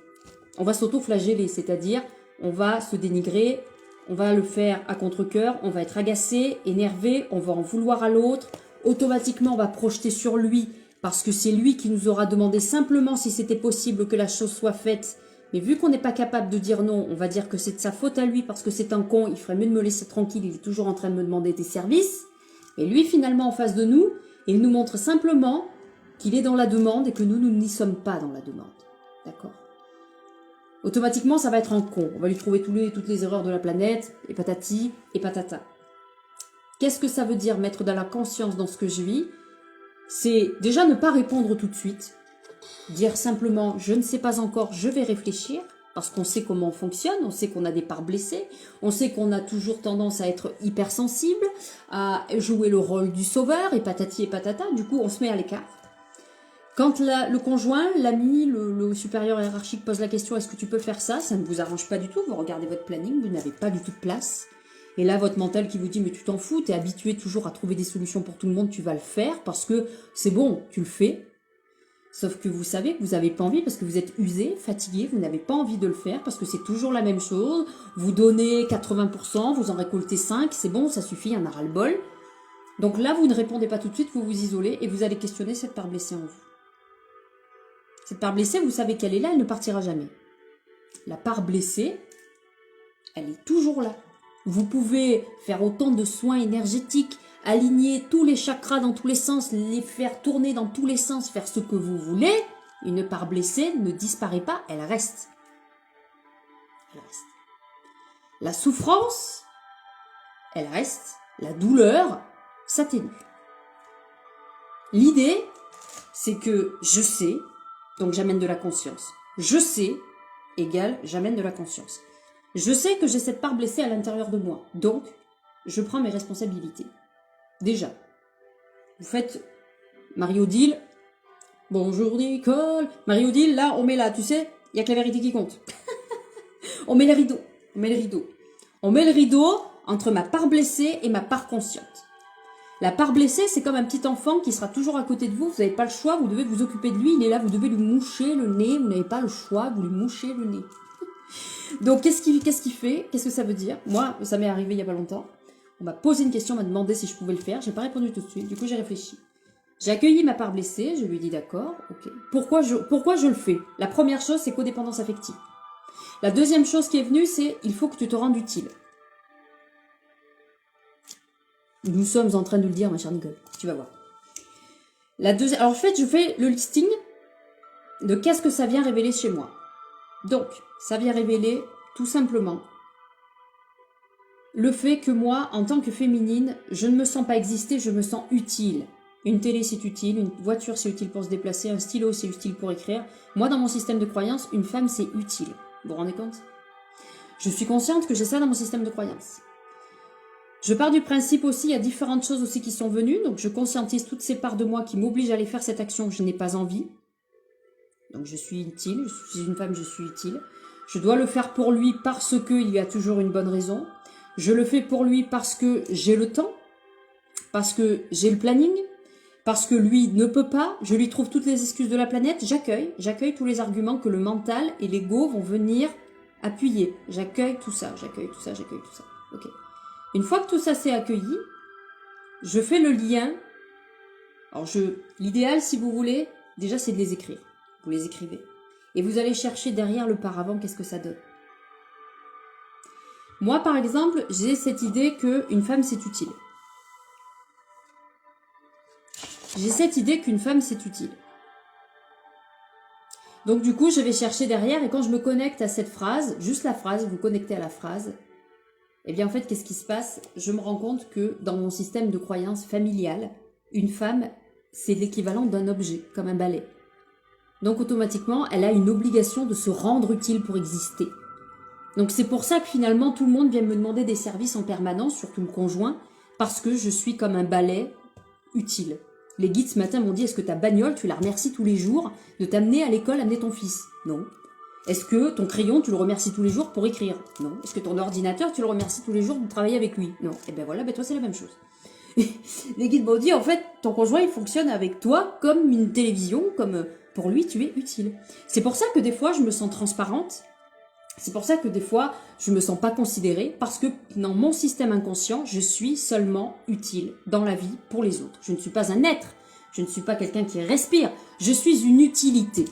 On va s'auto-flageller, c'est-à-dire on va se dénigrer, on va le faire à contre-cœur, on va être agacé, énervé, on va en vouloir à l'autre. Automatiquement, on va projeter sur lui parce que c'est lui qui nous aura demandé simplement si c'était possible que la chose soit faite. Mais vu qu'on n'est pas capable de dire non, on va dire que c'est de sa faute à lui parce que c'est un con, il ferait mieux de me laisser tranquille, il est toujours en train de me demander des services. Et lui, finalement, en face de nous, il nous montre simplement qu'il est dans la demande et que nous n'y sommes pas dans la demande. D'accord ? Automatiquement, ça va être un con. On va lui trouver toutes les erreurs de la planète, et patati, et patata. Qu'est-ce que ça veut dire mettre de la conscience dans ce que je vis ? C'est déjà ne pas répondre tout de suite. Dire simplement, je ne sais pas encore, je vais réfléchir. Parce qu'on sait comment on fonctionne, on sait qu'on a des parts blessées, on sait qu'on a toujours tendance à être hypersensible, à jouer le rôle du sauveur, et patati et patata. Du coup, on se met à l'écart. Quand le conjoint, l'ami, le supérieur hiérarchique pose la question « Est-ce que tu peux faire ça ?» Ça ne vous arrange pas du tout, vous regardez votre planning, vous n'avez pas du tout de place. Et là, votre mental qui vous dit « Mais tu t'en fous, tu es habitué toujours à trouver des solutions pour tout le monde, tu vas le faire parce que c'est bon, tu le fais. » Sauf que vous savez que vous n'avez pas envie parce que vous êtes usé, fatigué, vous n'avez pas envie de le faire parce que c'est toujours la même chose. Vous donnez 80%, vous en récoltez 5%, c'est bon, ça suffit, il y en a ras-le-bol. Donc là, vous ne répondez pas tout de suite, vous vous isolez et vous allez questionner cette part blessée en vous. Cette part blessée, vous savez qu'elle est là, elle ne partira jamais. La part blessée, elle est toujours là. Vous pouvez faire autant de soins énergétiques, aligner tous les chakras dans tous les sens, les faire tourner dans tous les sens, faire ce que vous voulez. Une part blessée ne disparaît pas, elle reste. Elle reste. La souffrance, elle reste. La douleur s'atténue. L'idée, c'est que je sais, donc j'amène de la conscience. Je sais, égale, j'amène de la conscience. Je sais que j'ai cette part blessée à l'intérieur de moi. Donc, je prends mes responsabilités. Déjà, vous faites Marie-Odile. Bonjour Nicole. Marie-Odile, là, on met là, tu sais, il n'y a que la vérité qui compte. On met les rideaux. On met le rideau. On met le rideau entre ma part blessée et ma part consciente. La part blessée, c'est comme un petit enfant qui sera toujours à côté de vous. Vous n'avez pas le choix, vous devez vous occuper de lui. Il est là, vous devez lui moucher le nez. Vous n'avez pas le choix, vous lui mouchez le nez. Donc, qu'est-ce qu'il fait? Qu'est-ce que ça veut dire? Moi, ça m'est arrivé il n'y a pas longtemps. On m'a posé une question, on m'a demandé si je pouvais le faire. Je n'ai pas répondu tout de suite. Du coup, j'ai réfléchi. J'ai accueilli ma part blessée. Je lui ai dit d'accord, ok. Pourquoi je le fais? La première chose, c'est codépendance affective. La deuxième chose qui est venue, c'est il faut que tu te rendes utile. Nous sommes en train de le dire, ma chère Nicole. Tu vas voir. Alors, en fait, je fais le listing de qu'est-ce que ça vient révéler chez moi. Donc, ça vient révéler tout simplement le fait que moi, en tant que féminine, je ne me sens pas exister, je me sens utile. Une télé, c'est utile, une voiture, c'est utile pour se déplacer, un stylo, c'est utile pour écrire. Moi, dans mon système de croyance, une femme, c'est utile. Vous vous rendez compte? Je suis consciente que j'ai ça dans mon système de croyance. Je pars du principe aussi, il y a différentes choses aussi qui sont venues, donc je conscientise toutes ces parts de moi qui m'obligent à aller faire cette action que je n'ai pas envie. Donc je suis utile, je suis une femme, je suis utile. Je dois le faire pour lui parce qu'il y a toujours une bonne raison. Je le fais pour lui parce que j'ai le temps, parce que j'ai le planning, parce que lui ne peut pas, je lui trouve toutes les excuses de la planète, j'accueille tous les arguments que le mental et l'ego vont venir appuyer. J'accueille tout ça. Ok. Une fois que tout ça s'est accueilli, je fais le lien. Alors l'idéal, si vous voulez, déjà c'est de les écrire. Vous les écrivez. Et vous allez chercher derrière le paravent, qu'est-ce que ça donne. Moi, par exemple, j'ai cette idée qu'une femme, c'est utile. J'ai cette idée qu'une femme, c'est utile. Donc, du coup, je vais chercher derrière et quand je me connecte à cette phrase, juste la phrase, vous connectez à la phrase, eh bien, en fait, qu'est-ce qui se passe? Je me rends compte que dans mon système de croyance familiale, une femme, c'est l'équivalent d'un objet, comme un balai. Donc, automatiquement, elle a une obligation de se rendre utile pour exister. Donc c'est pour ça que finalement tout le monde vient me demander des services en permanence, surtout le conjoint, parce que je suis comme un balai utile. Les guides ce matin m'ont dit, est-ce que ta bagnole, tu la remercies tous les jours de t'amener à l'école, amener ton fils? Non. Est-ce que ton crayon, tu le remercies tous les jours pour écrire? Non. Est-ce que ton ordinateur, tu le remercies tous les jours de travailler avec lui? Non. Et ben voilà, toi c'est la même chose. Les guides m'ont dit, en fait, ton conjoint il fonctionne avec toi comme une télévision, comme pour lui tu es utile. C'est pour ça que des fois je me sens transparente. C'est pour ça que des fois, je me sens pas considérée parce que dans mon système inconscient, je suis seulement utile dans la vie pour les autres. Je ne suis pas un être, je ne suis pas quelqu'un qui respire, je suis une utilité.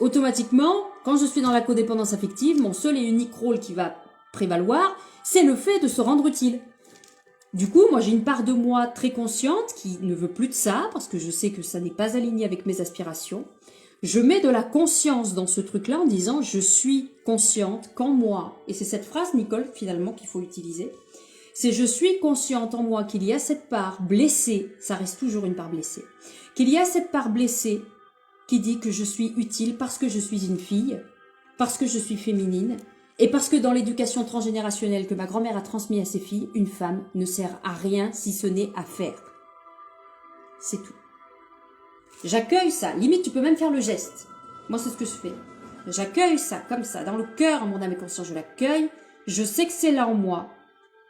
Automatiquement, quand je suis dans la codépendance affective, mon seul et unique rôle qui va prévaloir, c'est le fait de se rendre utile. Du coup, moi j'ai une part de moi très consciente qui ne veut plus de ça parce que je sais que ça n'est pas aligné avec mes aspirations. Je mets de la conscience dans ce truc-là en disant « je suis consciente qu'en moi », et c'est cette phrase, Nicole, finalement, qu'il faut utiliser, c'est « je suis consciente en moi qu'il y a cette part blessée », ça reste toujours une part blessée, qu'il y a cette part blessée qui dit que je suis utile parce que je suis une fille, parce que je suis féminine, et parce que dans l'éducation transgénérationnelle que ma grand-mère a transmise à ses filles, une femme ne sert à rien si ce n'est à faire. C'est tout. J'accueille ça. Limite, tu peux même faire le geste. Moi, c'est ce que je fais. J'accueille ça, comme ça, dans le cœur, en mon âme et conscience, je l'accueille. Je sais que c'est là en moi.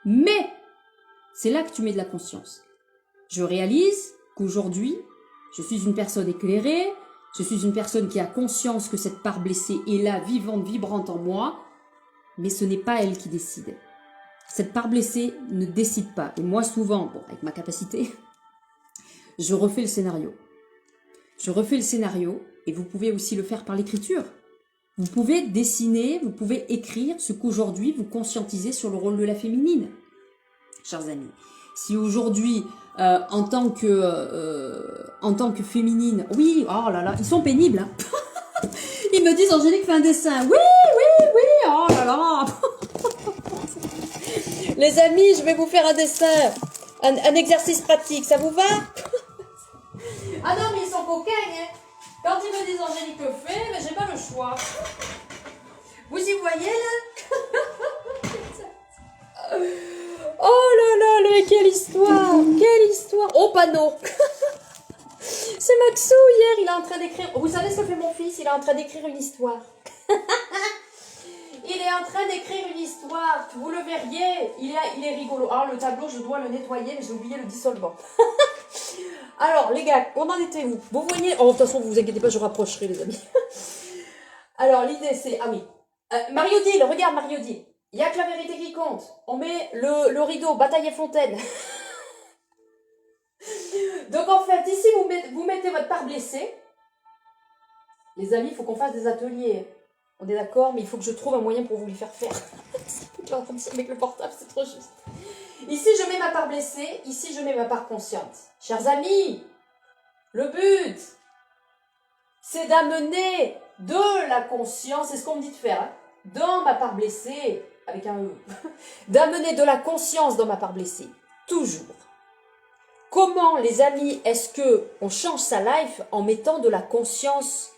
Mais, c'est là que tu mets de la conscience. Je réalise qu'aujourd'hui, je suis une personne éclairée. Je suis une personne qui a conscience que cette part blessée est là, vivante, vibrante en moi. Mais ce n'est pas elle qui décide. Cette part blessée ne décide pas. Et moi, souvent, bon, avec ma capacité, je refais le scénario. Je refais le scénario et vous pouvez aussi le faire par l'écriture. Vous pouvez dessiner, vous pouvez écrire ce qu'aujourd'hui vous conscientisez sur le rôle de la féminine. Chers amis, si aujourd'hui, en tant que féminine, oui, oh là là, ils sont pénibles. Hein. Ils me disent, Angélique, fais un dessin. Oui, oh là là. Les amis, je vais vous faire un dessin, un exercice pratique, ça vous va? Ah non, mais ils sont coquins, hein. Quand ils me disent Angélique le fait, mais j'ai pas le choix. Vous y voyez, là? Oh là là, quelle histoire! Quelle histoire! Au panneau! C'est Maxou, hier, il est en train d'écrire... Vous savez ce que fait mon fils? Il est en train d'écrire une histoire. Il est en train d'écrire une histoire. Vous le verriez. Il est rigolo. Alors, le tableau, je dois le nettoyer, mais j'ai oublié le dissolvant. Alors, les gars, on en était où? Vous voyez... Oh, de toute façon, vous vous inquiétez pas, je rapprocherai, les amis. Alors, l'idée, c'est... Ah oui. Mario Deal, regarde Mario Deal. Il n'y a que la vérité qui compte. On met le rideau, bataille et fontaine. Donc, en fait, ici, vous mettez votre part blessée. Les amis, il faut qu'on fasse des ateliers. On est d'accord, mais il faut que je trouve un moyen pour vous les faire faire. Avec le portable, c'est trop juste. Ici, je mets ma part blessée. Ici, je mets ma part consciente. Chers amis, le but, c'est d'amener de la conscience, c'est ce qu'on me dit de faire, hein, dans ma part blessée, avec un E, d'amener de la conscience dans ma part blessée, toujours. Comment, les amis, est-ce que on change sa life en mettant de la conscience,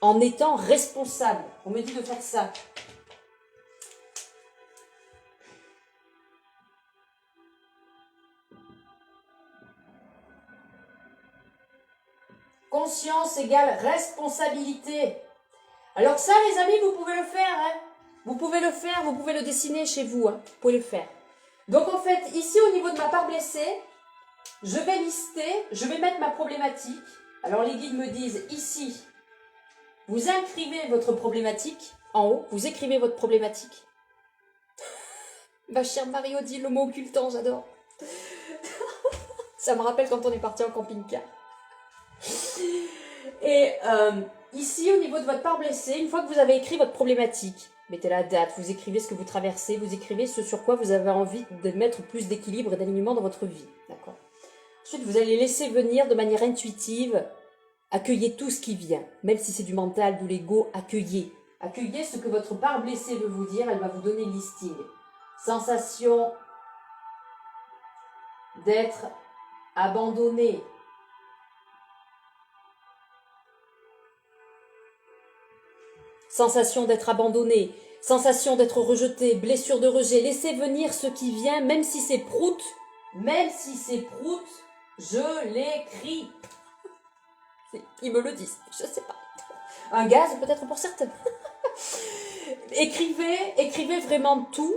en étant responsable? On me dit de faire ça. Conscience égale responsabilité. Alors ça, les amis, vous pouvez le faire. Hein. Vous pouvez le faire, vous pouvez le dessiner chez vous. Hein. Vous pouvez le faire. Donc en fait, ici, au niveau de ma part blessée, je vais lister, je vais mettre ma problématique. Alors les guides me disent, ici, vous inscrivez votre problématique. En haut, vous écrivez votre problématique. Ma chère Mario dit le mot occultant, j'adore. Ça me rappelle quand on est parti en camping-car. Et ici, au niveau de votre part blessée, une fois que vous avez écrit votre problématique, mettez la date, vous écrivez ce que vous traversez, vous écrivez ce sur quoi vous avez envie de mettre plus d'équilibre et d'alignement dans votre vie. D'accord. Ensuite, vous allez laisser venir de manière intuitive, accueillez tout ce qui vient, même si c'est du mental, de l'ego, accueillez. Accueillez ce que votre part blessée veut vous dire, elle va vous donner le listing. Sensation d'être abandonné. Sensation d'être abandonné, sensation d'être rejeté, blessure de rejet. Laissez venir ce qui vient, même si c'est prout, je l'écris. Ils me le disent, je sais pas. Un gaz peut-être pour certains. écrivez vraiment tout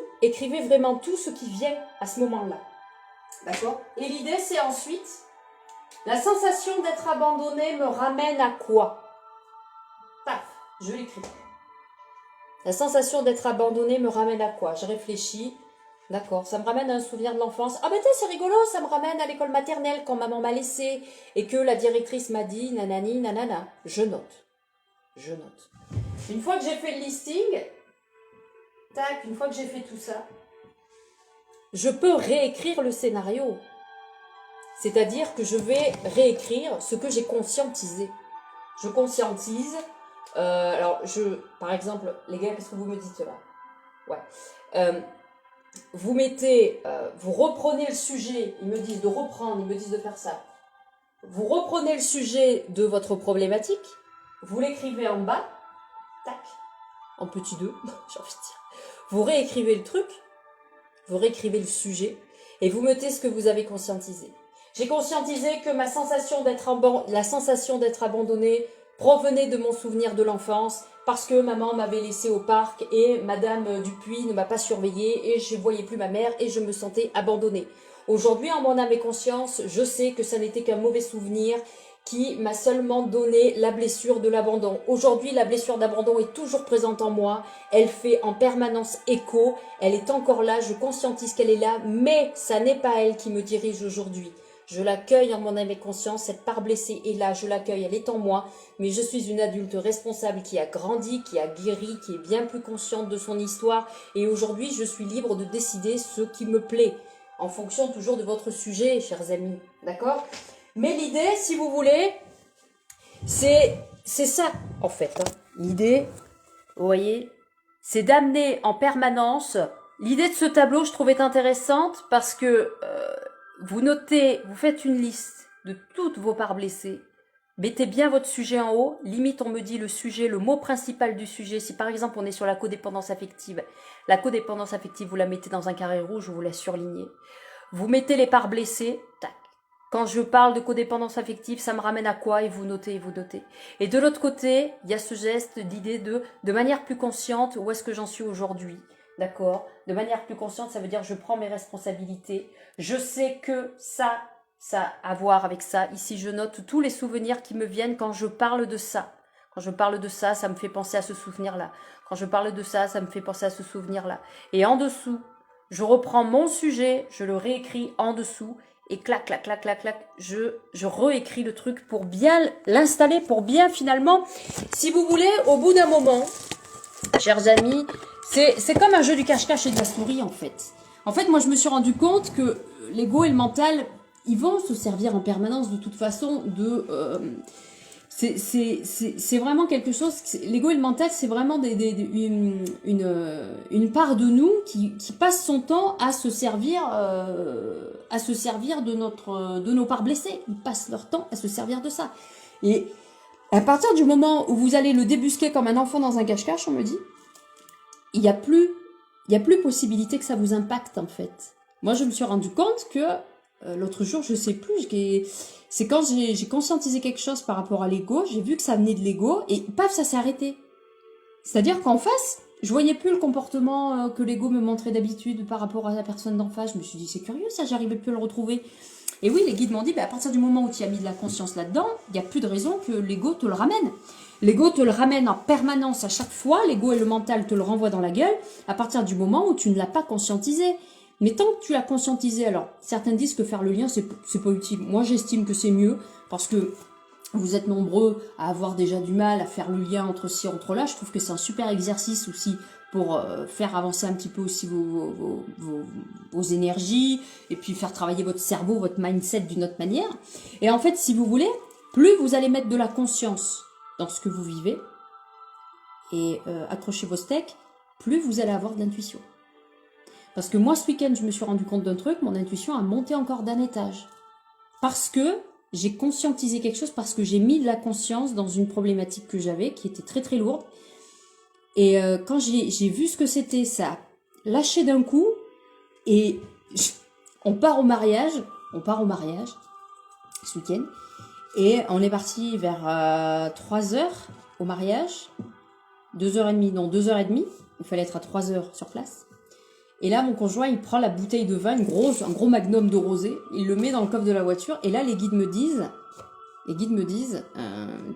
ce qui vient à ce moment-là. D'accord? Et l'idée, c'est ensuite, la sensation d'être abandonné me ramène à quoi? Paf, je l'écris. La sensation d'être abandonné me ramène à quoi? Je réfléchis. D'accord, ça me ramène à un souvenir de l'enfance. Ah ben c'est rigolo, ça me ramène à l'école maternelle quand maman m'a laissé et que la directrice m'a dit nanani nanana. Je note. Une fois que j'ai fait le listing, tac, une fois que j'ai fait tout ça, je peux réécrire le scénario. C'est-à-dire que je vais réécrire ce que j'ai conscientisé. Je conscientise. Par exemple, les gars, qu'est-ce que vous me dites là? Ouais. Vous mettez, vous reprenez le sujet, ils me disent de reprendre, ils me disent de faire ça. Vous reprenez le sujet de votre problématique, vous l'écrivez en bas, tac, en petit 2, j'ai envie de dire. Vous réécrivez le truc, vous réécrivez le sujet, et vous mettez ce que vous avez conscientisé. J'ai conscientisé que la sensation d'être abandonnée provenait de mon souvenir de l'enfance, parce que maman m'avait laissé au parc et madame Dupuis ne m'a pas surveillée et je ne voyais plus ma mère et je me sentais abandonnée. Aujourd'hui, en mon âme et conscience, je sais que ça n'était qu'un mauvais souvenir qui m'a seulement donné la blessure de l'abandon. Aujourd'hui, la blessure d'abandon est toujours présente en moi, elle fait en permanence écho, elle est encore là, je conscientise qu'elle est là, mais ça n'est pas elle qui me dirige aujourd'hui. Je l'accueille en mon âme et conscience, cette part blessée est là, je l'accueille, elle est en moi, mais je suis une adulte responsable qui a grandi, qui a guéri, qui est bien plus consciente de son histoire, et aujourd'hui je suis libre de décider ce qui me plaît, en fonction toujours de votre sujet, chers amis, d'accord? Mais l'idée, si vous voulez, c'est ça, en fait. Hein. L'idée, vous voyez, c'est d'amener en permanence... L'idée de ce tableau, je trouvais intéressante parce que... vous notez, vous faites une liste de toutes vos parts blessées. Mettez bien votre sujet en haut. Limite, on me dit le sujet, le mot principal du sujet. Si par exemple, on est sur la codépendance affective, vous la mettez dans un carré rouge, vous la surlignez. Vous mettez les parts blessées, tac. Quand je parle de codépendance affective, ça me ramène à quoi? Et vous notez, et vous notez. Et de l'autre côté, il y a ce geste d'idée de manière plus consciente, où est-ce que j'en suis aujourd'hui? D'accord? De manière plus consciente, ça veut dire je prends mes responsabilités. Je sais que ça a à voir avec ça. Ici, je note tous les souvenirs qui me viennent quand je parle de ça. Quand je parle de ça, ça me fait penser à ce souvenir-là. Quand je parle de ça, ça me fait penser à ce souvenir-là. Et en dessous, je reprends mon sujet, je le réécris en dessous. Et clac, clac, clac, clac, clac, je réécris le truc pour bien l'installer, pour bien finalement, si vous voulez, au bout d'un moment, chers amis, c'est comme un jeu du cache-cache et de la souris en fait. En fait, moi je me suis rendu compte que l'ego et le mental, ils vont se servir en permanence de toute façon de... c'est vraiment quelque chose, l'ego et le mental, c'est vraiment une part de nous qui passe son temps à se servir de nos parts blessées. Ils passent leur temps à se servir de ça. Et à partir du moment où vous allez le débusquer comme un enfant dans un cache-cache, on me dit, il n'y a plus possibilité que ça vous impacte en fait. Moi, je me suis rendu compte que l'autre jour, je sais plus, c'est quand j'ai conscientisé quelque chose par rapport à l'ego, j'ai vu que ça venait de l'ego et paf, ça s'est arrêté. C'est-à-dire qu'en face, je voyais plus le comportement que l'ego me montrait d'habitude par rapport à la personne d'en face. Je me suis dit, c'est curieux ça, j'arrivais plus à le retrouver. Et oui, les guides m'ont dit, à partir du moment où tu as mis de la conscience là-dedans, il n'y a plus de raison que l'ego te le ramène. L'ego te le ramène en permanence à chaque fois, l'ego et le mental te le renvoient dans la gueule, à partir du moment où tu ne l'as pas conscientisé. Mais tant que tu l'as conscientisé, alors certains disent que faire le lien, c'est pas utile. Moi, j'estime que c'est mieux, parce que vous êtes nombreux à avoir déjà du mal à faire le lien entre ci, entre là. Je trouve que c'est un super exercice aussi pour faire avancer un petit peu aussi vos énergies, et puis faire travailler votre cerveau, votre mindset d'une autre manière. Et en fait, si vous voulez, plus vous allez mettre de la conscience dans ce que vous vivez, et accrochez vos steaks, plus vous allez avoir d'intuition. Parce que moi, ce week-end, je me suis rendu compte d'un truc, mon intuition a monté encore d'un étage. Parce que j'ai conscientisé quelque chose, parce que j'ai mis de la conscience dans une problématique que j'avais, qui était très très lourde. Et quand j'ai vu ce que c'était, ça a lâché d'un coup, et on part au mariage ce week-end, et on est parti vers 3h au mariage, 2h30, il fallait être à 3h sur place. Et là, mon conjoint, il prend la bouteille de vin, un gros magnum de rosé, il le met dans le coffre de la voiture, et là, les guides me disent,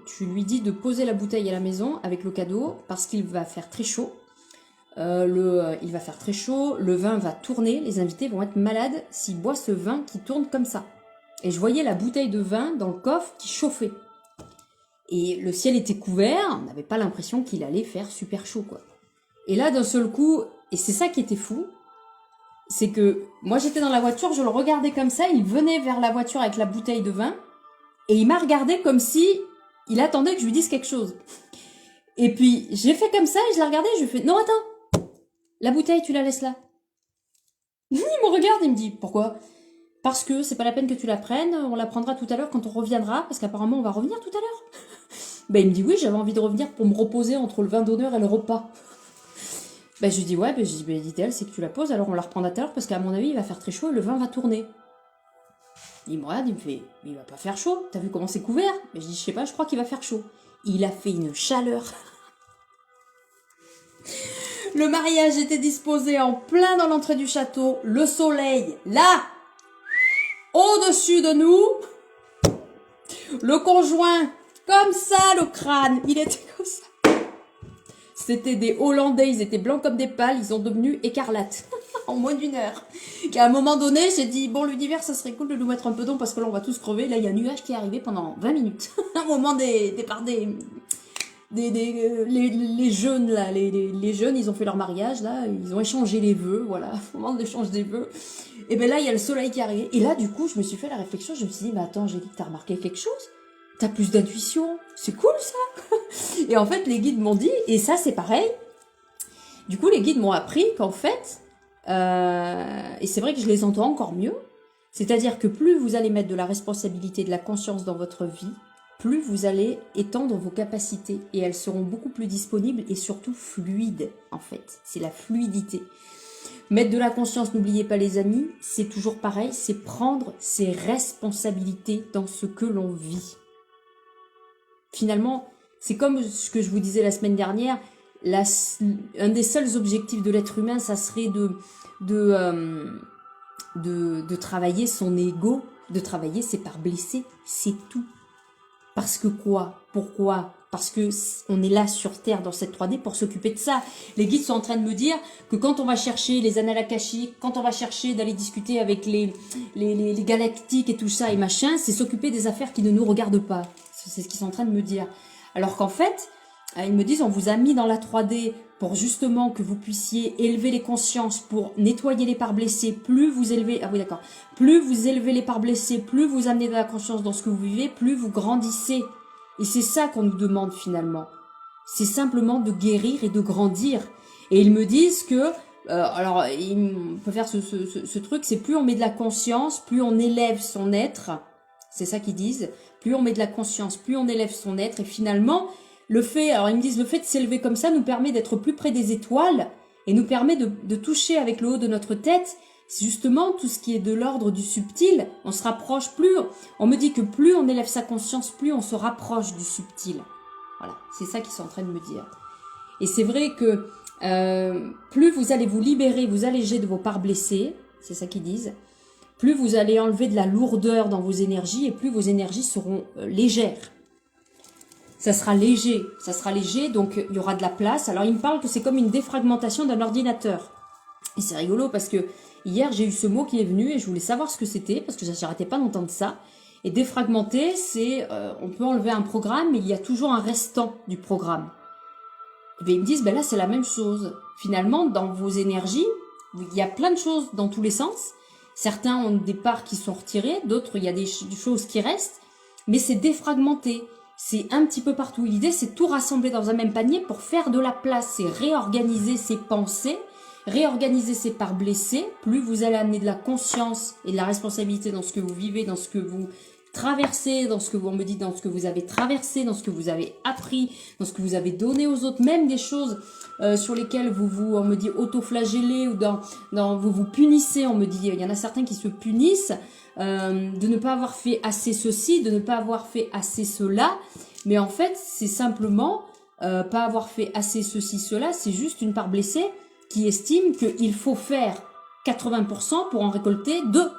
tu lui dis de poser la bouteille à la maison avec le cadeau, parce qu'il va faire très chaud. Il va faire très chaud, le vin va tourner, les invités vont être malades s'ils boivent ce vin qui tourne comme ça. Et je voyais la bouteille de vin dans le coffre qui chauffait. Et le ciel était couvert, on n'avait pas l'impression qu'il allait faire super chaud, quoi. Et là, d'un seul coup, et c'est ça qui était fou, c'est que moi j'étais dans la voiture, je le regardais comme ça, il venait vers la voiture avec la bouteille de vin, et il m'a regardé comme si il attendait que je lui dise quelque chose. Et puis j'ai fait comme ça, et je l'ai regardé, je lui ai fait, non attends, la bouteille tu la laisses là. Il me regarde, il me dit, pourquoi ? Parce que c'est pas la peine que tu la prennes, on la prendra tout à l'heure quand on reviendra, parce qu'apparemment on va revenir tout à l'heure. Ben il me dit, oui, j'avais envie de revenir pour me reposer entre le vin d'honneur et le repas. Ben je lui dis, ouais, l'idéal c'est que tu la poses, alors on la reprendra tout à l'heure, parce qu'à mon avis il va faire très chaud et le vin va tourner. Il me regarde, il me fait, mais il va pas faire chaud, t'as vu comment c'est couvert ? Ben je dis, je sais pas, je crois qu'il va faire chaud. Il a fait une chaleur. Le mariage était disposé en plein dans l'entrée du château, le soleil, là, au-dessus de nous, le conjoint, comme ça, le crâne, il était comme ça. C'était des Hollandais, ils étaient blancs comme des pales, ils sont devenus écarlates en moins d'1 heure. Et à un moment donné, j'ai dit, bon, l'univers, ça serait cool de nous mettre un peu d'eau parce que là, on va tous crever. Là, il y a un nuage qui est arrivé pendant 20 minutes. Au moment les jeunes, là, les jeunes, ils ont fait leur mariage, là, ils ont échangé les vœux, voilà, au moment de l'échange des vœux. Et ben là, il y a le soleil qui est arrivé. Et là, du coup, je me suis fait la réflexion, je me suis dit, mais attends, j'ai dit que t'as remarqué quelque chose ? T'as plus d'intuition, c'est cool ça. Et en fait, les guides m'ont dit, et ça c'est pareil, du coup les guides m'ont appris qu'en fait, et c'est vrai que je les entends encore mieux, c'est-à-dire que plus vous allez mettre de la responsabilité, de la conscience dans votre vie, plus vous allez étendre vos capacités, et elles seront beaucoup plus disponibles et surtout fluides en fait, c'est la fluidité. Mettre de la conscience, n'oubliez pas les amis, c'est toujours pareil, c'est prendre ses responsabilités dans ce que l'on vit. Finalement, c'est comme ce que je vous disais la semaine dernière, un des seuls objectifs de l'être humain, ça serait de travailler son ego, de travailler ses parts blessées, c'est tout. Parce que quoi? Pourquoi? Parce que on est là sur Terre dans cette 3D pour s'occuper de ça. Les guides sont en train de me dire que quand on va chercher les annales akashiques, quand on va chercher d'aller discuter avec les galactiques et tout ça et machin, c'est s'occuper des affaires qui ne nous regardent pas. C'est ce qu'ils sont en train de me dire. Alors qu'en fait, ils me disent on vous a mis dans la 3D pour justement que vous puissiez élever les consciences, pour nettoyer les parts blessées. Plus vous élevez, ah oui d'accord, plus vous élevez les parts blessées, plus vous amenez de la conscience dans ce que vous vivez, plus vous grandissez. Et c'est ça qu'on nous demande finalement. C'est simplement de guérir et de grandir. Et ils me disent que, alors on peut faire ce truc, c'est plus on met de la conscience, plus on élève son être. C'est ça qu'ils disent. Plus on met de la conscience, plus on élève son être. Et finalement, le fait de s'élever comme ça nous permet d'être plus près des étoiles et nous permet de toucher avec le haut de notre tête, c'est justement tout ce qui est de l'ordre du subtil. On se rapproche plus, on me dit que plus on élève sa conscience, plus on se rapproche du subtil. Voilà, c'est ça qu'ils sont en train de me dire. Et c'est vrai que plus vous allez vous libérer, vous alléger de vos parts blessées, c'est ça qu'ils disent, plus vous allez enlever de la lourdeur dans vos énergies et plus vos énergies seront légères. Ça sera léger, donc il y aura de la place. Alors il me parle que c'est comme une défragmentation d'un ordinateur. Et c'est rigolo parce que hier j'ai eu ce mot qui est venu et je voulais savoir ce que c'était parce que j'arrêtais pas d'entendre ça. Et défragmenter, c'est on peut enlever un programme mais il y a toujours un restant du programme. Et bien ils me disent ben là c'est la même chose. Finalement dans vos énergies, il y a plein de choses dans tous les sens. Certains ont des parts qui sont retirées, d'autres il y a des choses qui restent, mais c'est défragmenté. C'est un petit peu partout. L'idée, c'est tout rassembler dans un même panier pour faire de la place. C'est réorganiser ses pensées, réorganiser ses parts blessées. Plus vous allez amener de la conscience et de la responsabilité dans ce que vous vivez, dans ce que vous traversez, dans ce que on me dit, dans ce que vous avez traversé, dans ce que vous avez appris, dans ce que vous avez donné aux autres, même des choses sur lesquelles on me dit auto-flagellez ou vous vous punissez. On me dit, il y en a certains qui se punissent. De ne pas avoir fait assez ceci, de ne pas avoir fait assez cela, mais en fait c'est simplement pas avoir fait assez ceci, cela, c'est juste une part blessée qui estime qu'il faut faire 80% pour en récolter 2.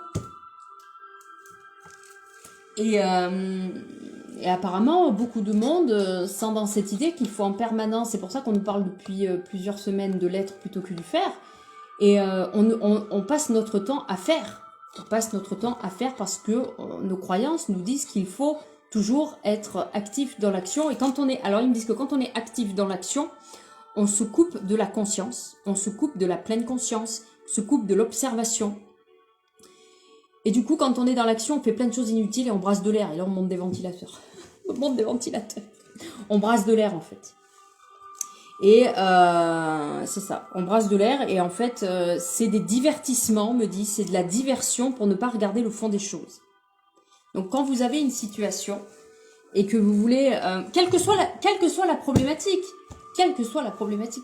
Et apparemment beaucoup de monde sont dans cette idée qu'il faut en permanence, c'est pour ça qu'on nous parle depuis plusieurs semaines de l'être plutôt que du faire, et on passe notre temps à faire. On passe notre temps à faire parce que nos croyances nous disent qu'il faut toujours être actif dans l'action. Et alors ils me disent que quand on est actif dans l'action, on se coupe de la conscience, on se coupe de la pleine conscience, on se coupe de l'observation. Et du coup, quand on est dans l'action, on fait plein de choses inutiles et on brasse de l'air. Et là, on monte des ventilateurs. On monte des ventilateurs. On brasse de l'air en fait. Et c'est ça, on brasse de l'air et en fait c'est des divertissements, on me dit, c'est de la diversion pour ne pas regarder le fond des choses. Donc quand vous avez une situation et que vous voulez, quelle que soit la problématique,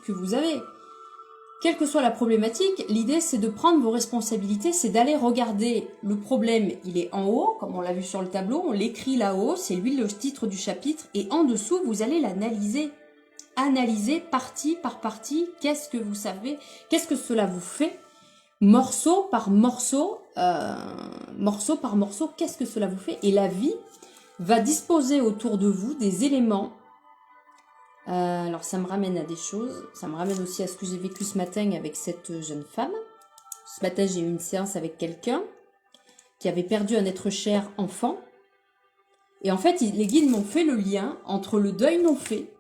que vous avez, quelle que soit la problématique, l'idée c'est de prendre vos responsabilités, c'est d'aller regarder le problème, il est en haut, comme on l'a vu sur le tableau, on l'écrit là-haut, c'est lui le titre du chapitre, et en dessous vous allez l'analyser. Analysez partie par partie, qu'est-ce que vous savez, qu'est-ce que cela vous fait, morceau par morceau, qu'est-ce que cela vous fait, et la vie va disposer autour de vous des éléments. Alors ça me ramène à des choses, ça me ramène aussi à ce que j'ai vécu ce matin avec cette jeune femme. Ce matin j'ai eu une séance avec quelqu'un qui avait perdu un être cher enfant, et en fait les guides m'ont fait le lien entre le deuil non fait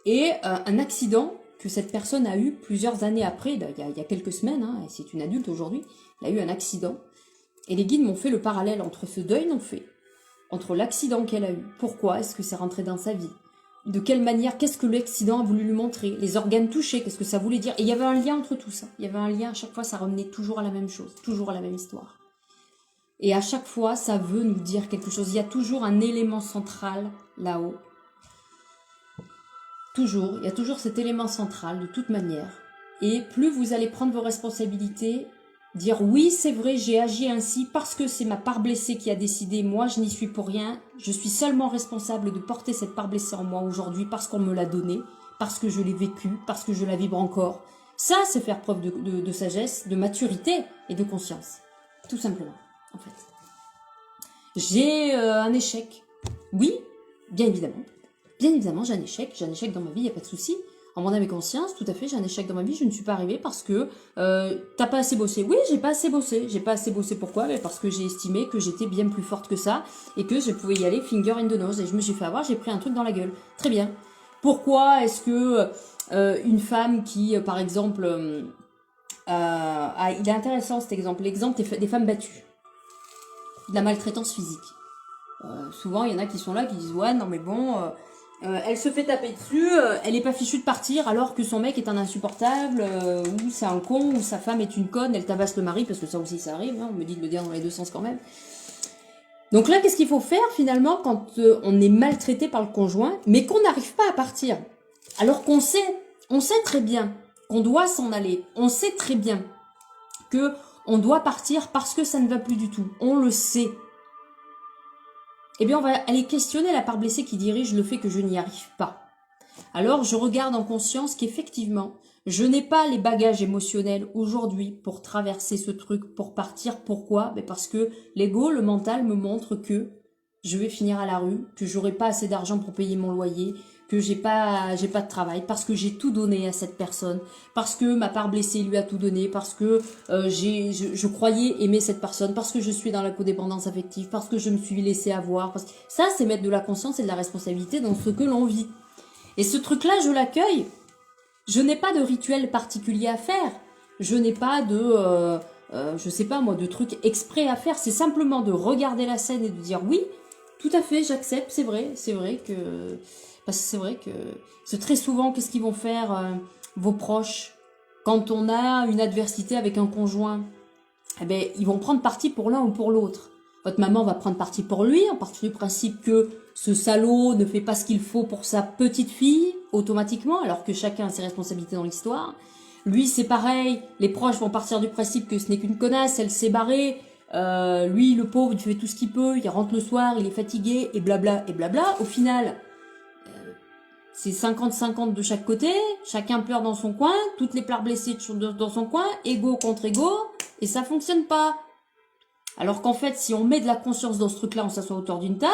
et un accident que cette personne a eu plusieurs années après, il y a quelques semaines, hein, c'est une adulte aujourd'hui, elle a eu un accident. Et les guides m'ont fait le parallèle entre ce deuil non fait, entre l'accident qu'elle a eu, pourquoi est-ce que c'est rentré dans sa vie, de quelle manière, qu'est-ce que l'accident a voulu lui montrer, les organes touchés, qu'est-ce que ça voulait dire. Et il y avait un lien entre tout ça, il y avait un lien, à chaque fois ça revenait toujours à la même chose, toujours à la même histoire. Et à chaque fois ça veut nous dire quelque chose, il y a toujours un élément central là-haut. Toujours, il y a toujours cet élément central de toute manière. et plus vous allez prendre vos responsabilités, dire oui, c'est vrai, j'ai agi ainsi parce que c'est ma part blessée qui a décidé, moi je n'y suis pour rien, je suis seulement responsable de porter cette part blessée en moi aujourd'hui parce qu'on me l'a donnée, parce que je l'ai vécue, parce que je la vibre encore. Ça, c'est faire preuve de sagesse, de maturité et de conscience. Tout simplement, en fait. J'ai un échec. Oui, bien évidemment. Bien évidemment, j'ai un échec dans ma vie, il n'y a pas de souci. En mon âme et conscience, tout à fait, j'ai un échec dans ma vie, je ne suis pas arrivée parce que t'as pas assez bossé. Oui, j'ai pas assez bossé. J'ai pas assez bossé, pourquoi? Parce que j'ai estimé que j'étais bien plus forte que ça et que je pouvais y aller finger in the nose. Et je me suis fait avoir, j'ai pris un truc dans la gueule. Très bien. Pourquoi est-ce que une femme qui, par exemple, il est intéressant cet exemple, l'exemple des femmes battues, de la maltraitance physique. Souvent, il y en a qui sont là, qui disent ouais, non mais bon, elle se fait taper dessus, elle est pas fichue de partir alors que son mec est un insupportable, ou c'est un con, ou sa femme est une conne, elle tabasse le mari, parce que ça aussi ça arrive, hein, on me dit de le dire dans les deux sens quand même. Donc là, qu'est-ce qu'il faut faire finalement quand on est maltraité par le conjoint, mais qu'on n'arrive pas à partir? Alors on sait très bien qu'on doit s'en aller, on sait très bien que on doit partir parce que ça ne va plus du tout, on le sait. Eh bien, on va aller questionner la part blessée qui dirige le fait que je n'y arrive pas. Alors, je regarde en conscience qu'effectivement, je n'ai pas les bagages émotionnels aujourd'hui pour traverser ce truc, pour partir. Pourquoi? Parce que l'ego, le mental me montre que je vais finir à la rue, que j'aurai pas assez d'argent pour payer mon loyer, que j'ai pas de travail, parce que j'ai tout donné à cette personne, parce que ma part blessée lui a tout donné, parce que je croyais aimer cette personne, parce que je suis dans la codépendance affective, parce que je me suis laissée avoir. Ça, c'est mettre de la conscience et de la responsabilité dans ce que l'on vit. Et ce truc-là, je l'accueille. Je n'ai pas de rituel particulier à faire. Je n'ai pas de, je sais pas moi, de trucs exprès à faire. C'est simplement de regarder la scène et de dire oui, tout à fait, j'accepte, c'est vrai que... Parce que c'est vrai que c'est très souvent, qu'est-ce qu'ils vont faire vos proches quand on a une adversité avec un conjoint? Eh bien, ils vont prendre parti pour l'un ou pour l'autre. Votre maman va prendre parti pour lui, en partant du principe que ce salaud ne fait pas ce qu'il faut pour sa petite fille, automatiquement, alors que chacun a ses responsabilités dans l'histoire. Lui, c'est pareil, les proches vont partir du principe que ce n'est qu'une connasse, elle s'est barrée. Lui, le pauvre, il fait tout ce qu'il peut, il rentre le soir, il est fatigué, et blabla, et blabla. Au final, c'est 50-50 de chaque côté, chacun pleure dans son coin, toutes les pleurs blessées dans son coin, ego contre ego, et ça fonctionne pas. Alors qu'en fait, si on met de la conscience dans ce truc-là, on s'assoit autour d'une table,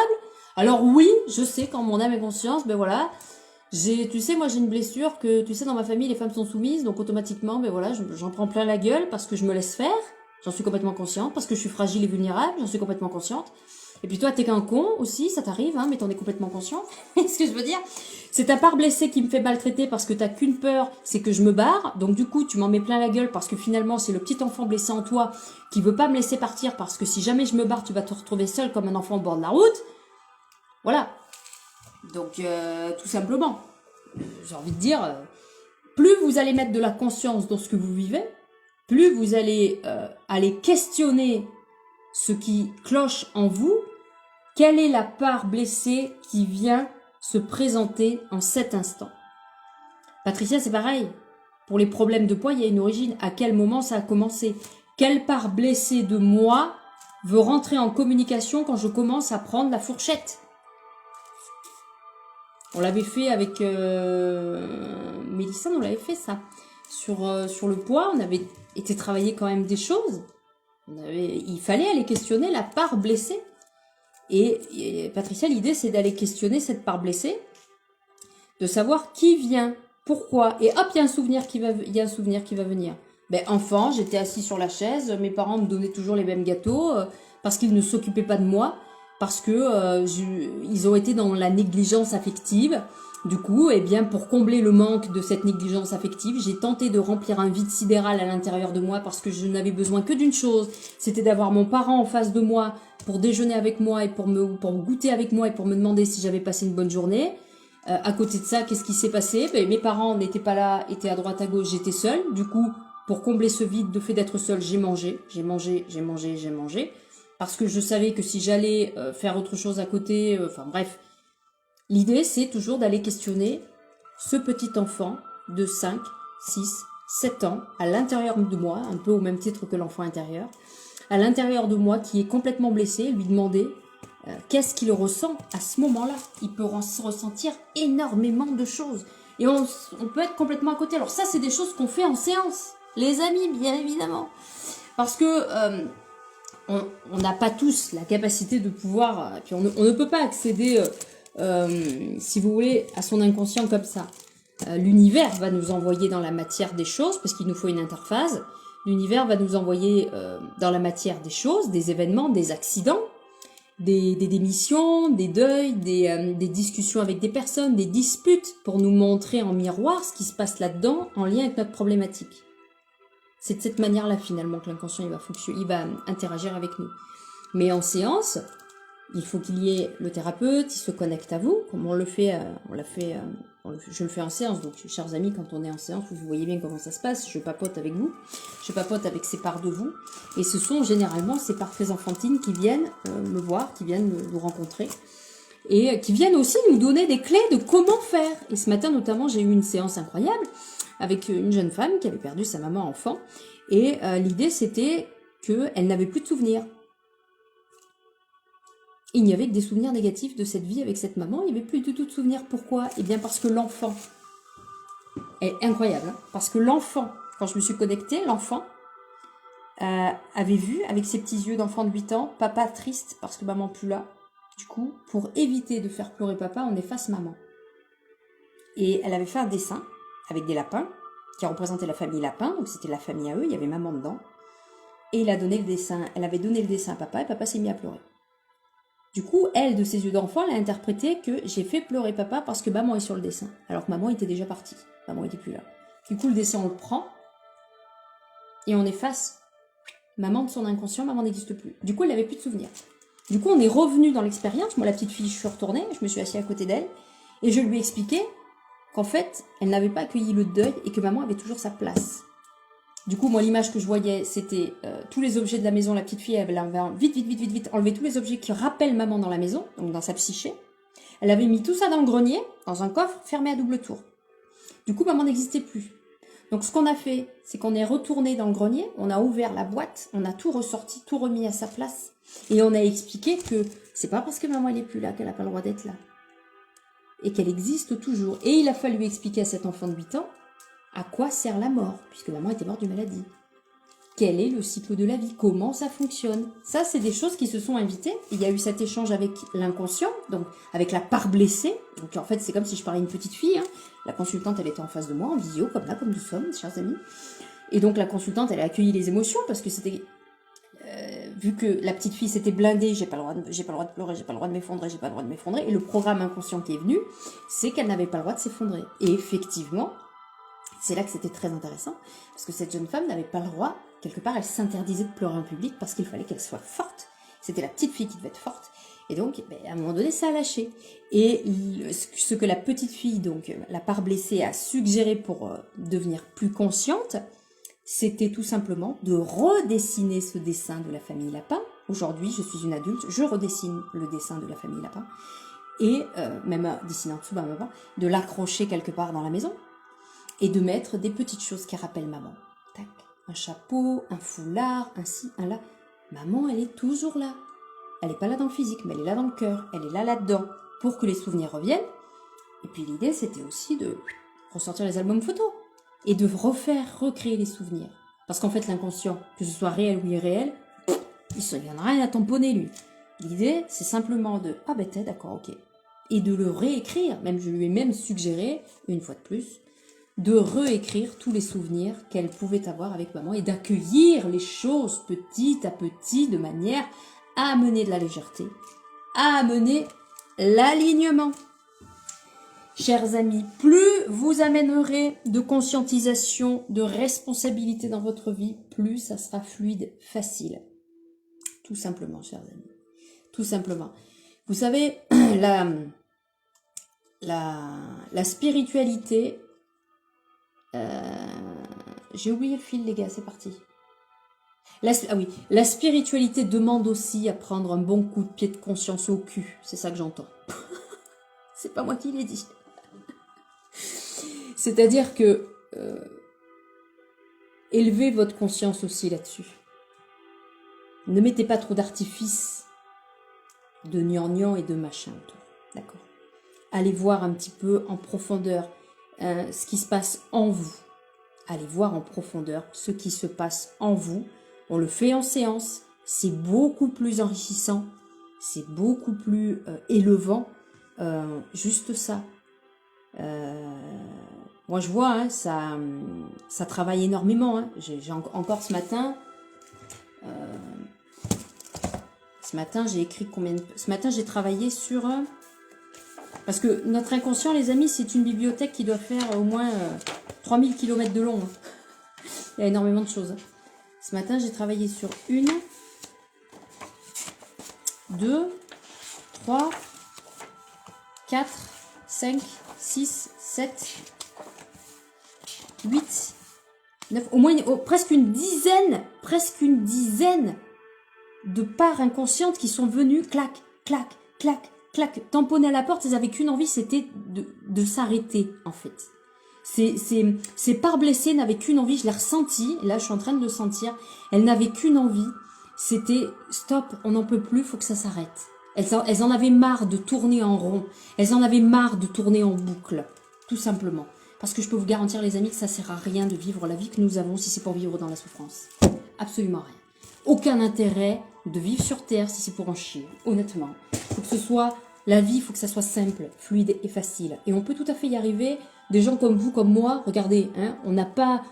alors oui, je sais, quand mon âme est conscience, ben voilà, tu sais, moi j'ai une blessure que, tu sais, dans ma famille, les femmes sont soumises, donc automatiquement, ben voilà, j'en prends plein la gueule parce que je me laisse faire, j'en suis complètement consciente, parce que je suis fragile et vulnérable, j'en suis complètement consciente. Et puis toi, t'es qu'un con aussi, ça t'arrive, hein, mais t'en es complètement conscient. Ce que je veux dire, c'est ta part blessée qui me fait maltraiter parce que t'as qu'une peur, c'est que je me barre. Donc du coup, tu m'en mets plein la gueule parce que finalement, c'est le petit enfant blessé en toi qui veut pas me laisser partir parce que si jamais je me barre, tu vas te retrouver seul comme un enfant au bord de la route. Voilà. Donc, tout simplement, j'ai envie de dire, plus vous allez mettre de la conscience dans ce que vous vivez, plus vous allez aller questionner ce qui cloche en vous, quelle est la part blessée qui vient se présenter en cet instant. Patricia, c'est pareil. Pour les problèmes de poids, il y a une origine. À quel moment ça a commencé? Quelle part blessée de moi veut rentrer en communication quand je commence à prendre la fourchette? On l'avait fait avec Mélissa, on l'avait fait ça. Sur le poids, on avait été travailler quand même des choses. Il fallait aller questionner la part blessée. Et Patricia, l'idée, c'est d'aller questionner cette part blessée, de savoir qui vient, pourquoi. Et hop, il y a un souvenir qui va venir. Ben, enfant, j'étais assis sur la chaise, mes parents me donnaient toujours les mêmes gâteaux, parce qu'ils ne s'occupaient pas de moi, parce que ils ont été dans la négligence affective. Du coup, eh bien, pour combler le manque de cette négligence affective, j'ai tenté de remplir un vide sidéral à l'intérieur de moi parce que je n'avais besoin que d'une chose, c'était d'avoir mon parent en face de moi pour déjeuner avec moi et pour goûter avec moi et pour me demander si j'avais passé une bonne journée. À côté de ça, qu'est-ce qui s'est passé? Ben, mes parents n'étaient pas là, étaient à droite à gauche, j'étais seule. Du coup, pour combler ce vide de fait d'être seule, j'ai mangé. Parce que je savais que si j'allais faire autre chose à côté, enfin bref. L'idée, c'est toujours d'aller questionner ce petit enfant de 5, 6, 7 ans, à l'intérieur de moi, un peu au même titre que l'enfant intérieur, à l'intérieur de moi qui est complètement blessé, lui demander qu'est-ce qu'il ressent à ce moment-là. Il peut ressentir énormément de choses. Et on peut être complètement à côté. Alors ça, c'est des choses qu'on fait en séance. Les amis, bien évidemment. Parce que on n'a pas tous la capacité de pouvoir... puis on ne peut pas accéder, si vous voulez, à son inconscient comme ça. L'univers va nous envoyer dans la matière des choses, parce qu'il nous faut une interface. L'univers va nous envoyer dans la matière des choses, des événements, des accidents, des démissions, des deuils, des discussions avec des personnes, des disputes, pour nous montrer en miroir ce qui se passe là-dedans en lien avec notre problématique. C'est de cette manière-là finalement que l'inconscient il va interagir avec nous. Mais en séance, il faut qu'il y ait le thérapeute, il se connecte à vous, comme on le fait, je le fais en séance. Donc, chers amis, quand on est en séance, vous voyez bien comment ça se passe. Je papote avec vous, je papote avec ces parts de vous, et ce sont généralement ces parts très enfantines qui viennent me voir, qui viennent nous rencontrer, et qui viennent aussi nous donner des clés de comment faire. Et ce matin, notamment, j'ai eu une séance incroyable avec une jeune femme qui avait perdu sa maman enfant, et l'idée c'était qu'elle n'avait plus de souvenirs. Il n'y avait que des souvenirs négatifs de cette vie avec cette maman, il n'y avait plus du tout de souvenirs. Pourquoi? Eh bien parce que l'enfant est incroyable, hein, parce que l'enfant, quand je me suis connectée, l'enfant avait vu avec ses petits yeux d'enfant de 8 ans, papa triste parce que maman plus là. Du coup, pour éviter de faire pleurer papa, on efface maman. Et elle avait fait un dessin avec des lapins, qui représentaient la famille lapin, donc c'était la famille à eux, il y avait maman dedans. Et elle avait donné le dessin à papa, et papa s'est mis à pleurer. Du coup, elle, de ses yeux d'enfant, elle a interprété que j'ai fait pleurer papa parce que maman est sur le dessin, alors que maman était déjà partie, maman était plus là. Du coup, le dessin, on le prend, et on efface maman de son inconscient, maman n'existe plus. Du coup, elle n'avait plus de souvenirs. Du coup, on est revenu dans l'expérience, moi la petite fille, je suis retournée, je me suis assise à côté d'elle, et je lui ai expliqué qu'en fait, elle n'avait pas accueilli le deuil et que maman avait toujours sa place. Du coup, moi, l'image que je voyais, c'était tous les objets de la maison. La petite fille, elle avait vite enlevé tous les objets qui rappellent maman dans la maison, donc dans sa psyché. Elle avait mis tout ça dans le grenier, dans un coffre, fermé à double tour. Du coup, maman n'existait plus. Donc, ce qu'on a fait, c'est qu'on est retourné dans le grenier, on a ouvert la boîte, on a tout ressorti, tout remis à sa place. Et on a expliqué que c'est pas parce que maman, elle est plus là qu'elle n'a pas le droit d'être là. Et qu'elle existe toujours. Et il a fallu expliquer à cet enfant de 8 ans à quoi sert la mort, puisque maman était morte d'une maladie. Quel est le cycle de la vie? Comment ça fonctionne? Ça, c'est des choses qui se sont invitées. Il y a eu cet échange avec l'inconscient, donc avec la part blessée. Donc en fait, c'est comme si je parlais à une petite fille. Hein. La consultante, elle était en face de moi, en visio, comme là, comme nous sommes, chers amis. Et donc la consultante, elle a accueilli les émotions, parce que c'était... vu que la petite fille s'était blindée, j'ai pas le droit de pleurer, j'ai pas le droit de m'effondrer, j'ai pas le droit de m'effondrer. Et le programme inconscient qui est venu, c'est qu'elle n'avait pas le droit de s'effondrer. Et effectivement, c'est là que c'était très intéressant, parce que cette jeune femme n'avait pas le droit, quelque part, elle s'interdisait de pleurer en public parce qu'il fallait qu'elle soit forte. C'était la petite fille qui devait être forte. Et donc, à un moment donné, ça a lâché. Et ce que la petite fille, donc la part blessée, a suggéré pour devenir plus consciente, c'était tout simplement de redessiner ce dessin de la famille Lapin. Aujourd'hui, je suis une adulte, je redessine le dessin de la famille Lapin. Et même dessiner en dessous, de l'accrocher quelque part dans la maison. Et de mettre des petites choses qui rappellent maman. Tac, un chapeau, un foulard, un ci, un là. Maman, elle est toujours là. Elle n'est pas là dans le physique, mais elle est là dans le cœur. Elle est là-dedans, pour que les souvenirs reviennent. Et puis l'idée, c'était aussi de ressortir les albums photos. Et de recréer les souvenirs. Parce qu'en fait, l'inconscient, que ce soit réel ou irréel, il n'y en a rien à tamponner, lui. L'idée, c'est simplement de, ah ben t'es d'accord, ok. Et de le réécrire. Même, je lui ai même suggéré, une fois de plus, de réécrire tous les souvenirs qu'elle pouvait avoir avec maman et d'accueillir les choses petit à petit de manière à amener de la légèreté, à amener l'alignement. Chers amis, plus vous amènerez de conscientisation, de responsabilité dans votre vie, plus ça sera fluide, facile. Tout simplement, chers amis. Tout simplement. Vous savez, la spiritualité... j'ai oublié le fil, les gars, c'est parti. La spiritualité demande aussi à prendre un bon coup de pied de conscience au cul. C'est ça que j'entends. C'est pas moi qui l'ai dit. C'est-à-dire que élevez votre conscience aussi là-dessus. Ne mettez pas trop d'artifices, de gnangnan et de machin autour. D'accord? Allez voir un petit peu en profondeur ce qui se passe en vous. Allez voir en profondeur ce qui se passe en vous. On le fait en séance. C'est beaucoup plus enrichissant. C'est beaucoup plus élevant. Juste ça. Moi, je vois, hein, ça travaille énormément. Hein. J'ai encore ce matin... ce matin, j'ai écrit combien de... Ce matin, j'ai travaillé sur... Parce que notre inconscient, les amis, c'est une bibliothèque qui doit faire au moins 3000 km de long. Il y a énormément de choses. Ce matin, j'ai travaillé sur 1, 2, 3, 4, 5, 6, 7, 8, 9, au moins presque une dizaine de parts inconscientes qui sont venues, clac, clac, clac, clac, tamponner à la porte. Elles n'avaient qu'une envie, c'était de s'arrêter, en fait. Ces parts blessées n'avaient qu'une envie, je l'ai ressenti, et là je suis en train de le sentir, elles n'avaient qu'une envie, c'était stop, on n'en peut plus, il faut que ça s'arrête. Elles en avaient marre de tourner en rond, elles en avaient marre de tourner en boucle, tout simplement. Parce que je peux vous garantir, les amis, que ça ne sert à rien de vivre la vie que nous avons si c'est pour vivre dans la souffrance. Absolument rien. Aucun intérêt de vivre sur Terre si c'est pour en chier, honnêtement. Il faut que ce soit, la vie, il faut que ça soit simple, fluide et facile. Et on peut tout à fait y arriver. Des gens comme vous, comme moi, regardez, hein, on n'a pas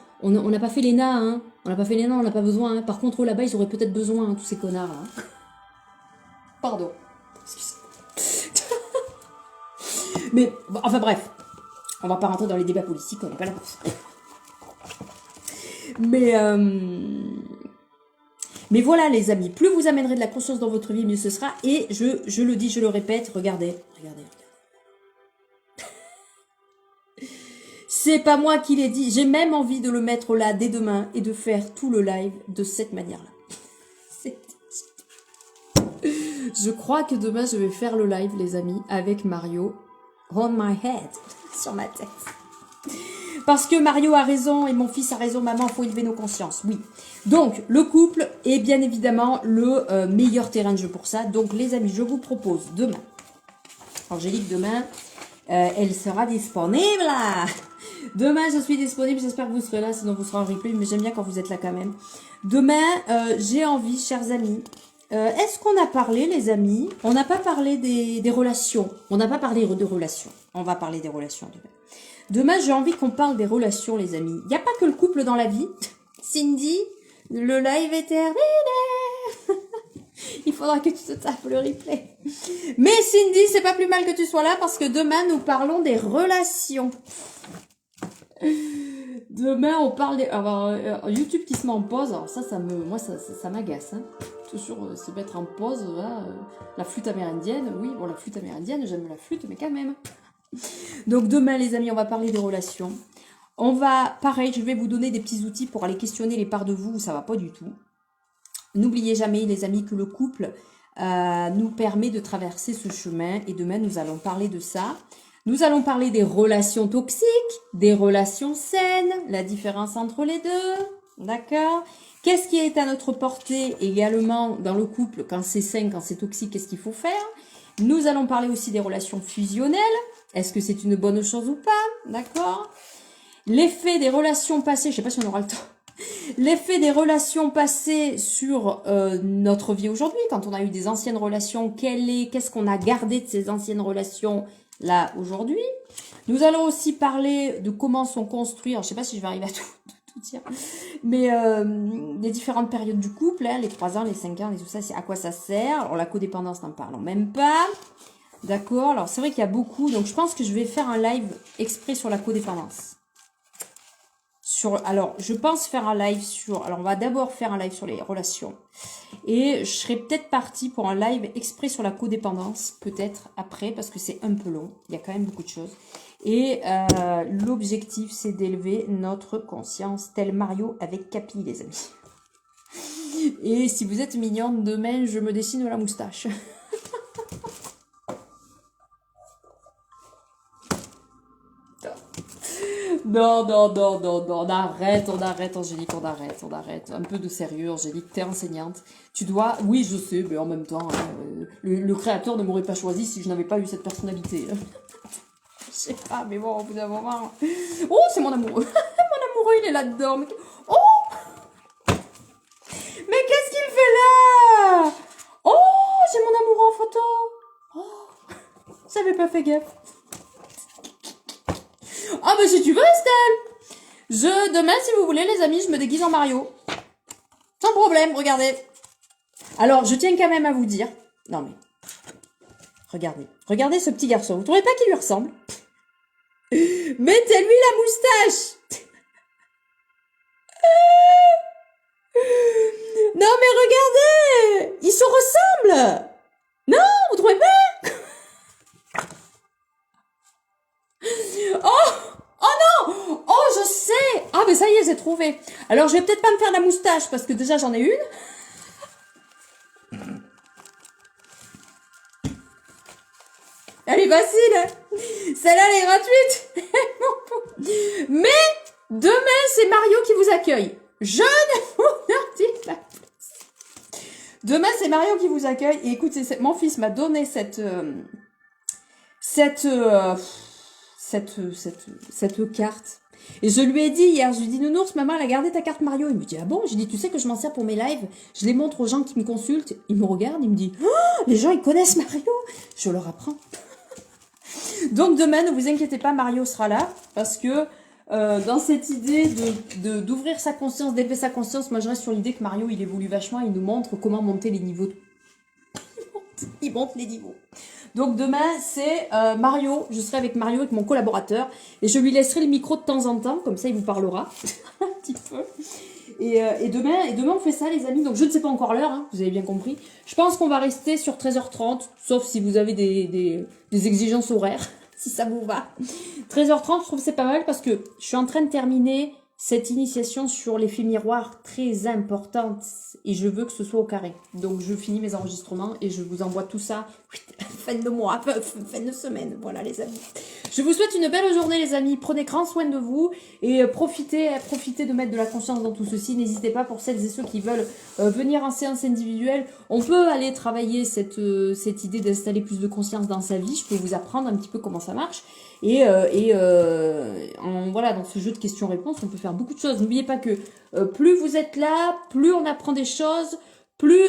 fait l'ENA, hein. On n'a pas fait l'ENA, on n'a pas besoin. Hein. Par contre, là-bas, ils auraient peut-être besoin, hein, tous ces connards. Hein. Pardon. Mais, bon, enfin bref. On va pas rentrer dans les débats politiques, on n'est pas là pour ça. Mais voilà, les amis, plus vous amènerez de la conscience dans votre vie, mieux ce sera. Et je le dis, je le répète, regardez. C'est pas moi qui l'ai dit. J'ai même envie de le mettre là dès demain et de faire tout le live de cette manière-là. Je crois que demain, je vais faire le live, les amis, avec Mario. On my head. Sur ma tête. Parce que Mario a raison et mon fils a raison. Maman, il faut élever nos consciences. Oui. Donc, le couple est bien évidemment le meilleur terrain de jeu pour ça. Donc, les amis, je vous propose demain. Angélique, demain, elle sera disponible. Demain, je suis disponible. J'espère que vous serez là. Sinon, vous serez en replay. Mais j'aime bien quand vous êtes là quand même. Demain, j'ai envie, chers amis. Est-ce qu'on a parlé, les amis? On n'a pas parlé des relations. On n'a pas parlé de relations. On va parler des relations demain. Demain, j'ai envie qu'on parle des relations, les amis. Il n'y a pas que le couple dans la vie. Cindy, le live est terminé. Il faudra que tu te tapes le replay. Mais Cindy, c'est pas plus mal que tu sois là parce que demain, nous parlons des relations. Demain, on parle des... Alors, YouTube qui se met en pause, alors moi, ça m'agace. Hein. Toujours se mettre en pause, la flûte amérindienne. Oui, bon, la flûte amérindienne, j'aime la flûte, mais quand même. Donc demain, les amis, on va parler des relations. On va, pareil, je vais vous donner des petits outils pour aller questionner les parts de vous où ça va pas du tout. N'oubliez jamais, les amis, que le couple nous permet de traverser ce chemin. Et demain, nous allons parler de ça. Nous allons parler des relations toxiques, des relations saines, la différence entre les deux. D'accord? Qu'est-ce qui est à notre portée également dans le couple quand c'est sain, quand c'est toxique, qu'est-ce qu'il faut faire? Nous allons parler aussi des relations fusionnelles. Est-ce que c'est une bonne chose ou pas? D'accord? L'effet des relations passées, je sais pas si on aura le temps. L'effet des relations passées sur notre vie aujourd'hui, quand on a eu des anciennes relations, qu'est-ce qu'on a gardé de ces anciennes relations là aujourd'hui? Nous allons aussi parler de comment sont construits, alors je sais pas si je vais arriver à tout dire, mais les différentes périodes du couple, hein, les 3 ans, les 5 ans, et tout ça, c'est à quoi ça sert. Alors la codépendance, n'en parlons même pas. D'accord? Alors c'est vrai qu'il y a beaucoup, donc je pense que je vais faire un live exprès sur la codépendance. Alors, je pense faire un live sur... Alors, on va d'abord faire un live sur les relations. Et je serai peut-être partie pour un live exprès sur la codépendance, peut-être après, parce que c'est un peu long. Il y a quand même beaucoup de choses. Et l'objectif, c'est d'élever notre conscience, tel Mario avec Capi, les amis. Et si vous êtes mignonne, demain, je me dessine la moustache. Non, non, non, non, non, on arrête, Angélique, on arrête. Un peu de sérieux, Angélique, t'es enseignante. Tu dois, oui, je sais, mais en même temps, hein, le créateur ne m'aurait pas choisi si je n'avais pas eu cette personnalité. Je sais pas, mais bon, au bout d'un moment... Oh, c'est mon amoureux. Mon amoureux, il est là-dedans. Oh, mais qu'est-ce qu'il fait là? Oh, c'est mon amoureux en photo. Oh, j'avais pas fait gaffe. Ah, bah si tu veux, Estelle. Demain, si vous voulez, les amis, je me déguise en Mario. Sans problème, regardez. Alors, je tiens quand même à vous dire... Non, mais... Regardez ce petit garçon. Vous trouvez pas qu'il lui ressemble? Mettez-lui la moustache. Non, mais regardez. Ils se ressemblent. Non, vous trouvez pas? Oh, oh non. Oh, je sais. Ah, mais ça y est, j'ai trouvé. Alors, je vais peut-être pas me faire la moustache parce que déjà, j'en ai une. Elle est facile. Celle-là, elle est gratuite. Mais demain, c'est Mario qui vous accueille. Je ne vous en dis pas plus. Demain, c'est Mario qui vous accueille. Et écoutez, mon fils m'a donné cette carte. Et je lui ai dit hier, je lui ai dit, Nounours, maman, elle a gardé ta carte Mario. Il me dit, ah bon? J'ai dit, tu sais que je m'en sers pour mes lives. Je les montre aux gens qui me consultent. Ils me regardent, ils me disent, oh, les gens, ils connaissent Mario. Je leur apprends. Donc demain, ne vous inquiétez pas, Mario sera là. Parce que dans cette idée d'ouvrir sa conscience, d'élever sa conscience, moi je reste sur l'idée que Mario, il évolue vachement. Il nous montre comment monter les niveaux. Il monte les niveaux. Donc demain, c'est Mario. Je serai avec Mario, avec mon collaborateur. Et je lui laisserai le micro de temps en temps. Comme ça, il vous parlera un petit peu. Et demain, on fait ça, les amis. Donc, je ne sais pas encore l'heure, hein, vous avez bien compris. Je pense qu'on va rester sur 13h30, sauf si vous avez des exigences horaires, si ça vous va. 13h30, je trouve que c'est pas mal parce que je suis en train de terminer cette initiation sur l'effet miroir très importante et je veux que ce soit au carré. Donc, je finis mes enregistrements et je vous envoie tout ça fin de mois, fin de semaine. Voilà, les amis. Je vous souhaite une belle journée, les amis. Prenez grand soin de vous et profitez de mettre de la conscience dans tout ceci. N'hésitez pas pour celles et ceux qui veulent venir en séance individuelle. On peut aller travailler cette idée d'installer plus de conscience dans sa vie. Je peux vous apprendre un petit peu comment ça marche. Voilà, dans ce jeu de questions-réponses, on peut faire beaucoup de choses. N'oubliez pas que plus vous êtes là, plus on apprend des choses. Plus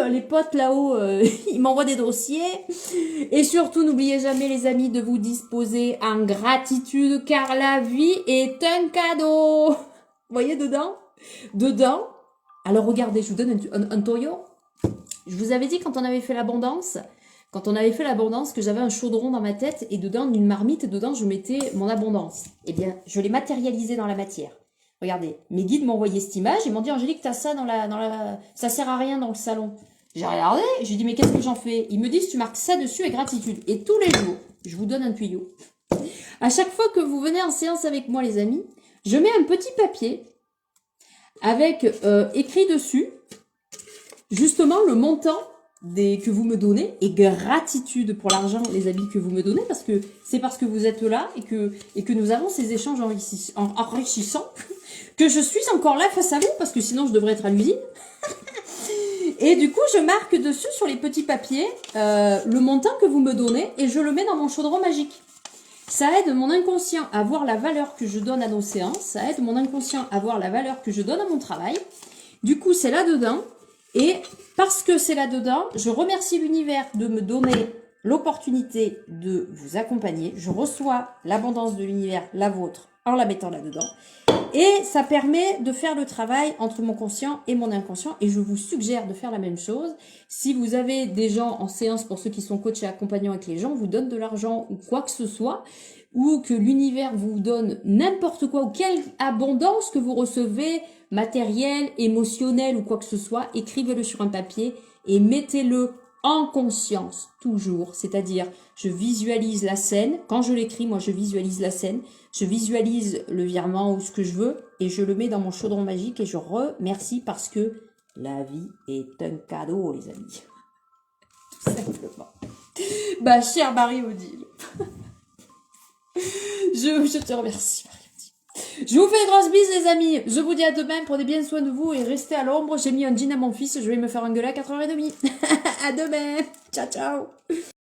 les potes là-haut, ils m'envoient des dossiers. Et surtout, n'oubliez jamais, les amis, de vous disposer en gratitude, car la vie est un cadeau. Vous voyez dedans? Alors regardez, je vous donne un toyo. Je vous avais dit quand on avait fait l'abondance, que j'avais un chaudron dans ma tête et dedans, une marmite, et dedans, je mettais mon abondance. Eh bien, je l'ai matérialisé dans la matière. Regardez, mes guides m'ont envoyé cette image, ils m'ont dit, Angélique, t'as ça ça sert à rien dans le salon. J'ai regardé, j'ai dit, mais qu'est-ce que j'en fais? Ils me disent, tu marques ça dessus et gratitude. Et tous les jours, je vous donne un tuyau. À chaque fois que vous venez en séance avec moi, les amis, je mets un petit papier avec écrit dessus, justement, le montant que vous me donnez et gratitude pour l'argent, les amis, que vous me donnez, parce que c'est parce que vous êtes là et que nous avons ces échanges enrichissants que je suis encore là face à vous, parce que sinon je devrais être à l'usine. Et du coup, je marque dessus sur les petits papiers le montant que vous me donnez et je le mets dans mon chaudron magique. Ça aide mon inconscient à voir la valeur que je donne à nos séances, ça aide mon inconscient à voir la valeur que je donne à mon travail. Du coup, c'est là-dedans. Et parce que c'est là-dedans, je remercie l'univers de me donner l'opportunité de vous accompagner. Je reçois l'abondance de l'univers, la vôtre, en la mettant là-dedans. Et ça permet de faire le travail entre mon conscient et mon inconscient. Et je vous suggère de faire la même chose. Si vous avez des gens en séance, pour ceux qui sont coachs et accompagnants avec les gens, vous donnent de l'argent ou quoi que ce soit, ou que l'univers vous donne n'importe quoi, ou quelle abondance que vous recevez, matériel, émotionnel ou quoi que ce soit, écrivez-le sur un papier et mettez-le en conscience, toujours. C'est-à-dire, je visualise la scène. Quand je l'écris, moi, je visualise la scène. Je visualise le virement ou ce que je veux et je le mets dans mon chaudron magique et je remercie parce que la vie est un cadeau, les amis. Tout simplement. Bah, cher Marie-Odile. Je te remercie, Marie. Je vous fais une grosse bise, les amis. Je vous dis à demain. Prenez bien soin de vous et restez à l'ombre. J'ai mis un jean à mon fils. Je vais me faire engueuler à 4h30. À demain. Ciao, ciao.